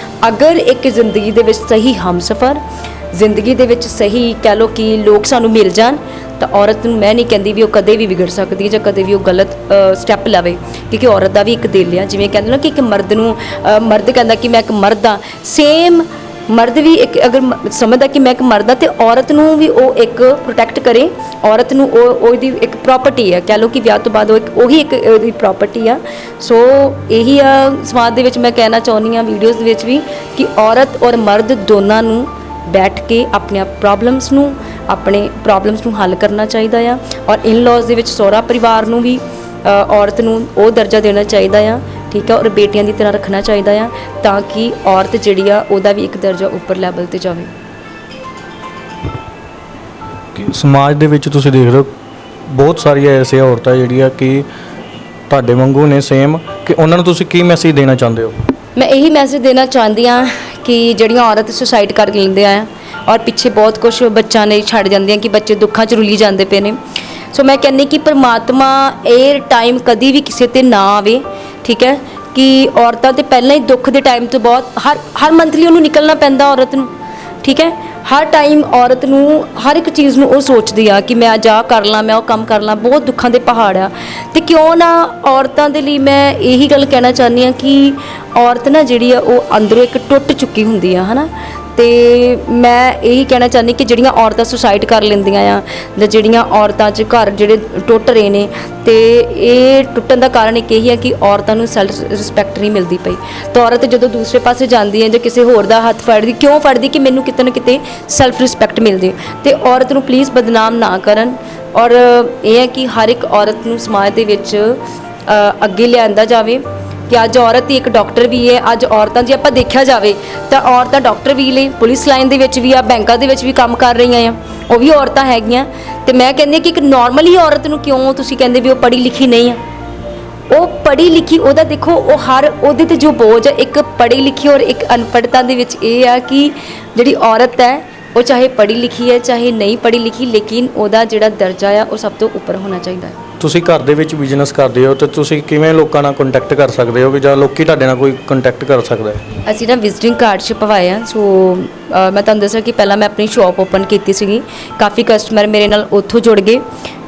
Speaker 1: ਅਗਰ ਇੱਕ ਜ਼ਿੰਦਗੀ ਦੇ ਵਿੱਚ ਸਹੀ ਹਮਸਫਰ, ਜ਼ਿੰਦਗੀ ਦੇ ਵਿੱਚ ਸਹੀ ਕਹਿ ਲਓ ਕਿ ਲੋਕ ਸਾਨੂੰ ਮਿਲ ਜਾਣ ਤਾਂ ਔਰਤ ਨੂੰ ਮੈਂ ਨਹੀਂ ਕਹਿੰਦੀ ਵੀ ਉਹ ਕਦੇ ਵੀ ਵਿਗੜ ਸਕਦੀ ਜਾਂ ਕਦੇ ਵੀ ਉਹ ਗਲਤ ਸਟੈਪ ਲਵੇ। ਕਿਉਂਕਿ ਔਰਤ ਦਾ ਵੀ ਇੱਕ ਦਿਲ ਆ, ਜਿਵੇਂ ਕਹਿੰਦੇ ਨਾ ਕਿ ਇੱਕ ਮਰਦ ਨੂੰ ਮਰਦ ਕਹਿੰਦਾ ਕਿ ਮੈਂ ਇੱਕ ਮਰਦ ਹਾਂ, ਸੇਮ ਮਰਦ ਵੀ ਇੱਕ ਅਗਰ ਸਮਝਦਾ ਕਿ ਮੈਂ ਇੱਕ ਮਰਦ ਹਾਂ ਤੇ ਔਰਤ ਨੂੰ ਵੀ ਉਹ ਇੱਕ ਪ੍ਰੋਟੈਕਟ ਕਰੇ। ਔਰਤ ਨੂੰ ਉਹਦੀ ਇੱਕ ਪ੍ਰੋਪਰਟੀ ਹੈ, ਕਹਿ ਲਓ ਕਿ ਵਿਆਹ ਤੋਂ ਬਾਅਦ ਉਹੀ ਇੱਕ ਉਹਦੀ ਪ੍ਰੋਪਰਟੀ ਆ। ਸੋ ਇਹੀ ਆ ਸਮਾਜ ਦੇ ਵਿੱਚ ਮੈਂ ਕਹਿਣਾ ਚਾਹੁੰਦੀ ਹਾਂ ਵੀਡੀਓਜ਼ ਦੇ ਵਿੱਚ ਵੀ ਕਿ ਔਰਤ ਔਰ ਮਰਦ ਦੋਨਾਂ ਨੂੰ ਬੈਠ ਕੇ ਆਪਣੇ ਪ੍ਰੋਬਲਮਸ ਨੂੰ ਹੱਲ ਕਰਨਾ ਚਾਹੀਦਾ ਆ। ਔਰ ਇਨ-ਲॉज ਦੇ ਵਿੱਚ ਸਹੁਰਾ ਪਰਿਵਾਰ ਨੂੰ ਵੀ ਔਰਤ ਨੂੰ ਉਹ ਦਰਜਾ ਦੇਣਾ ਚਾਹੀਦਾ ਆ, ਠੀਕ ਹੈ, ਔਰ ਬੇਟੀਆਂ ਦੀ ਤਰ੍ਹਾਂ ਰੱਖਣਾ ਚਾਹੀਦਾ ਆ ਤਾਂ ਕਿ ਔਰਤ ਜਿਹੜੀ ਆ ਉਹਦਾ ਵੀ ਇੱਕ ਦਰਜਾ ਉੱਪਰ ਲੈਵਲ ਤੇ ਜਾਵੇ।
Speaker 2: ਸਮਾਜ ਦੇ ਵਿੱਚ ਤੁਸੀਂ ਦੇਖ ਰਹੇ ਹੋ ਬਹੁਤ ਸਾਰੀਆਂ ਐਸੀਆਂ ਔਰਤਾਂ ਜਿਹੜੀਆਂ ਕਿ ਤੁਹਾਡੇ ਵਾਂਗੂ ਨੇ ਸੇਮ, ਕਿ ਉਹਨਾਂ ਨੂੰ ਤੁਸੀਂ ਕੀ ਮੈਸੇਜ ਦੇਣਾ ਚਾਹੁੰਦੇ ਹੋ?
Speaker 1: ਮੈਂ ਇਹੀ ਮੈਸੇਜ ਦੇਣਾ ਚਾਹੁੰਦੀ ਹਾਂ ਕਿ ਜਿਹੜੀਆਂ ਔਰਤ ਸੁਸਾਈਡ ਕਰ ਲੈਂਦੇ ਆ ਔਰ ਪਿੱਛੇ ਬਹੁਤ ਕੁਝ ਬੱਚਾ ਨੇ ਛੱਡ ਜਾਂਦੀਆਂ ਕਿ ਬੱਚੇ ਦੁੱਖਾਂ 'ਚ ਰੁਲੀ ਜਾਂਦੇ ਪਏ ਨੇ। ਸੋ ਮੈਂ ਕਹਿੰਦੀ ਕਿ ਪਰਮਾਤਮਾ ਇਹ ਟਾਈਮ ਕਦੀ ਵੀ ਕਿਸੇ ਤੇ ਨਾ ਆਵੇ, ਠੀਕ ਹੈ, ਕਿ ਔਰਤਾਂ ਤੇ ਪਹਿਲਾਂ ਹੀ ਦੁੱਖ ਦੇ ਟਾਈਮ ਤੋਂ ਬਹੁਤ ਹਰ ਮੰਥਲੀ ਉਹਨੂੰ ਨਿਕਲਣਾ ਪੈਂਦਾ ਔਰਤ ਨੂੰ, ਠੀਕ ਹੈ। ਹਰ ਟਾਈਮ ਔਰਤ ਨੂੰ ਹਰ ਇੱਕ ਚੀਜ਼ ਨੂੰ ਉਹ ਸੋਚਦੀ ਆ ਕਿ ਮੈਂ ਅੱਜ ਆਹ ਕਰ ਲਾਂ, ਮੈਂ ਉਹ ਕੰਮ ਕਰ ਲਾਂ, ਬਹੁਤ ਦੁੱਖਾਂ ਦੇ ਪਹਾੜ ਆ। ਤੇ ਕਿਉਂ ਨਾ ਔਰਤਾਂ ਦੇ ਲਈ ਮੈਂ ਇਹੀ ਗੱਲ ਕਹਿਣਾ ਚਾਹੁੰਦੀ ਹਾਂ ਕਿ ਔਰਤ ਨਾ ਜਿਹੜੀ ਆ ਉਹ ਅੰਦਰੋਂ ਇੱਕ ਟੁੱਟ ਚੁੱਕੀ ਹੁੰਦੀ ਆ, ਹੈ ਨਾ। ਤੇ ਮੈਂ ਇਹੀ ਕਹਿਣਾ ਚਾਹੁੰਦੀ ਕਿ ਜਿਹੜੀਆਂ ਔਰਤਾਂ ਸੁਸਾਈਡ ਕਰ ਲੈਂਦੀਆਂ ਆ ਜਾਂ ਜਿਹੜੀਆਂ ਔਰਤਾਂ 'ਚ ਘਰ ਜਿਹੜੇ ਟੁੱਟ ਰਹੇ ਨੇ, ਤੇ ਇਹ ਟੁੱਟਣ ਦਾ ਕਾਰਨ ਇੱਕ ਇਹੀ ਹੈ ਕਿ ਔਰਤਾਂ ਨੂੰ ਸੈਲਫ ਰਿਸਪੈਕਟ ਨਹੀਂ ਮਿਲਦੀ ਪਈ। ਤਾਂ ਔਰਤ ਜਦੋਂ ਦੂਸਰੇ ਪਾਸੇ ਜਾਂਦੀ ਹੈ ਜਾਂ ਕਿਸੇ ਹੋਰ ਦਾ ਹੱਥ ਫੜਦੀ, ਕਿਉਂ ਫੜਦੀ? ਕਿ ਮੈਨੂੰ ਕਿਤੇ ਨਾ ਕਿਤੇ ਸੈਲਫ ਰਿਸਪੈਕਟ ਮਿਲਦੀ। ਤੇ ਔਰਤ ਨੂੰ ਪਲੀਜ਼ ਬਦਨਾਮ ਨਾ ਕਰਨ। ਔਰ ਇਹ ਹੈ ਕਿ ਹਰ ਇੱਕ ਔਰਤ ਨੂੰ ਸਮਾਜ ਦੇ ਵਿੱਚ ਅੱਗੇ ਲਿਆਂਦਾ ਜਾਵੇ ਕਿ ਅੱਜ ਔਰਤ ਹੀ ਇੱਕ ਡਾਕਟਰ ਵੀ ਹੈ। ਅੱਜ ਔਰਤਾਂ ਜੇ ਆਪਾਂ ਦੇਖਿਆ ਜਾਵੇ ਤਾਂ ਔਰਤਾਂ ਡਾਕਟਰ ਵੀ ਲਈ, ਪੁਲਿਸ ਲਾਈਨ ਦੇ ਵਿੱਚ ਵੀ ਆ, ਬੈਂਕਾਂ ਦੇ ਵਿੱਚ ਵੀ ਕੰਮ ਕਰ ਰਹੀਆਂ ਆ, ਉਹ ਵੀ ਔਰਤਾਂ ਹੈਗੀਆਂ। ਤੇ ਮੈਂ ਕਹਿੰਦੀ ਕਿ ਇੱਕ ਨਾਰਮਲੀ ਔਰਤ ਨੂੰ ਕਿਉਂ ਤੁਸੀਂ ਕਹਿੰਦੇ ਵੀ ਉਹ ਪੜ੍ਹੀ ਲਿਖੀ ਨਹੀਂ ਆ? ਉਹ ਪੜ੍ਹੀ ਲਿਖੀ, ਉਹਦਾ ਦੇਖੋ ਉਹਦੇ ਤੇ ਜੋ ਬੋਝ ਹੈ ਇੱਕ ਪੜ੍ਹੀ ਲਿਖੀ ਔਰ ਇੱਕ ਅਨਪੜ੍ਹਤਾ ਦੇ ਵਿੱਚ ਇਹ ਆ ਕਿ ਜਿਹੜੀ ਔਰਤ ਹੈ ਉਹ ਚਾਹੇ ਪੜ੍ਹੀ ਲਿਖੀ ਹੈ ਚਾਹੇ ਨਹੀਂ ਪੜ੍ਹੀ ਲਿਖੀ, ਲੇਕਿਨ ਉਹਦਾ ਜਿਹੜਾ ਦਰਜਾ ਆ ਉਹ ਸਭ ਤੋਂ ਉੱਪਰ ਹੋਣਾ ਚਾਹੀਦਾ ਹੈ।
Speaker 2: ਤੁਸੀਂ ਘਰ ਦੇ ਵਿੱਚ ਬਿਜ਼ਨਸ ਕਰਦੇ ਹੋ ਤੇ ਤੁਸੀਂ ਕਿਵੇਂ ਲੋਕਾਂ ਨਾਲ ਕੰਟੈਕਟ ਕਰ ਸਕਦੇ ਹੋ ਕਿ ਜਾਂ ਲੋਕੀ ਤੁਹਾਡੇ ਨਾਲ ਕੋਈ ਕੰਟੈਕਟ ਕਰ ਸਕਦਾ ਹੈ?
Speaker 1: ਅਸੀਂ ਨਾ ਵਿਜ਼ਿਟਿੰਗ ਕਾਰਡ ਛਪਵਾਏ ਆ। ਸੋ ਮੈਂ ਤੁਹਾਨੂੰ ਦੱਸਿਆ ਕਿ ਪਹਿਲਾਂ ਮੈਂ ਆਪਣੀ ਸ਼ਾਪ ਓਪਨ ਕੀਤੀ ਸੀਗੀ, ਕਾਫੀ ਕਸਟਮਰ ਮੇਰੇ ਨਾਲ ਉੱਥੋਂ ਜੁੜ ਗਏ।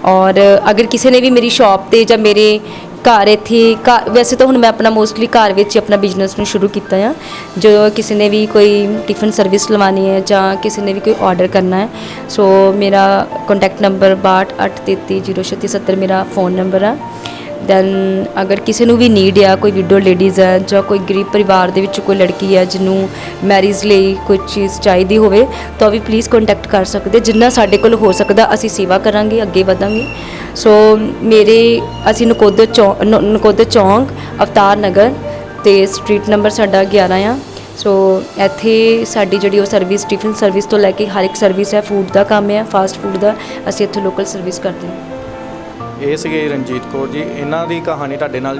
Speaker 1: ਔਰ ਅਗਰ ਕਿਸੇ ਨੇ ਵੀ ਮੇਰੀ ਸ਼ਾਪ ਤੇ ਜਾਂ ਮੇਰੇ ਘਰ ਇੱਥੇ ਵੈਸੇ ਤਾਂ ਹੁਣ ਮੈਂ ਆਪਣਾ ਮੋਸਟਲੀ ਘਰ ਵਿੱਚ ਹੀ ਆਪਣਾ ਬਿਜ਼ਨਸ ਨੂੰ ਸ਼ੁਰੂ ਕੀਤਾ ਆ। ਜੋ ਕਿਸੇ ਨੇ ਵੀ ਕੋਈ ਟਿਫਨ ਸਰਵਿਸ ਲਵਾਉਣੀ ਹੈ ਜਾਂ ਕਿਸੇ ਨੇ ਵੀ ਕੋਈ ਆਰਡਰ ਕਰਨਾ ਹੈ, ਸੋ ਮੇਰਾ ਕੰਟੈਕਟ ਨੰਬਰ 6283303670 ਮੇਰਾ ਫ਼ੋਨ ਨੰਬਰ ਆ। ਦੈਨ ਅਗਰ ਕਿਸੇ ਨੂੰ ਵੀ ਨੀਡ ਆ, ਕੋਈ ਵਿਡੋ ਲੇਡੀਜ਼ ਹੈ ਜਾਂ ਕੋਈ ਗਰੀਬ ਪਰਿਵਾਰ ਦੇ ਵਿੱਚ ਕੋਈ ਲੜਕੀ ਹੈ ਜਿਹਨੂੰ ਮੈਰਿਜ ਲਈ ਕੋਈ ਚੀਜ਼ ਚਾਹੀਦੀ ਹੋਵੇ ਤਾਂ ਵੀ ਪਲੀਜ਼ ਕੰਟੈਕਟ ਕਰ ਸਕਦੇ। ਜਿੰਨਾ ਸਾਡੇ ਕੋਲ ਹੋ ਸਕਦਾ ਅਸੀਂ ਸੇਵਾ ਕਰਾਂਗੇ, ਅੱਗੇ ਵਧਾਂਗੇ। ਸੋ ਅਸੀਂ ਨਕੋਦਰ ਚੌਂਕ, ਅਵਤਾਰ ਨਗਰ ਤੇ ਸਟਰੀਟ ਨੰਬਰ ਸਾਡਾ 11 ਆ। ਸੋ ਇੱਥੇ ਸਾਡੀ ਜਿਹੜੀ ਉਹ ਸਰਵਿਸ ਟਿਫਨ ਸਰਵਿਸ ਤੋਂ ਲੈ ਕੇ ਹਰ ਇੱਕ ਸਰਵਿਸ ਹੈ। ਫੂਡ ਦਾ ਕੰਮ ਹੈ, ਫਾਸਟ ਫੂਡ ਦਾ, ਅਸੀਂ ਇੱਥੇ ਲੋਕਲ ਸਰਵਿਸ ਕਰਦੇ ਹਾਂ।
Speaker 2: ਇਹ ਸੀਗੇ ਰਣਜੀਤ ਕੌਰ ਜੀ, ਇਹਨਾਂ ਦੀ ਕਹਾਣੀ ਤੁਹਾਡੇ ਨਾਲ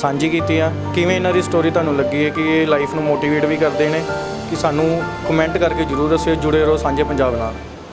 Speaker 2: ਸਾਂਝੀ ਕੀਤੀ ਆ। ਕਿਵੇਂ ਇਹਨਾਂ ਦੀ ਸਟੋਰੀ ਤੁਹਾਨੂੰ ਲੱਗੀ ਹੈ ਕਿ ਇਹ ਲਾਈਫ ਨੂੰ ਮੋਟੀਵੇਟ ਵੀ ਕਰਦੇ ਨੇ, ਕਿ ਸਾਨੂੰ ਕਮੈਂਟ ਕਰਕੇ ਜ਼ਰੂਰ ਦੱਸਿਓ। ਜੁੜੇ ਰਹੋ ਸਾਂਝੇ ਪੰਜਾਬ ਨਾਲ।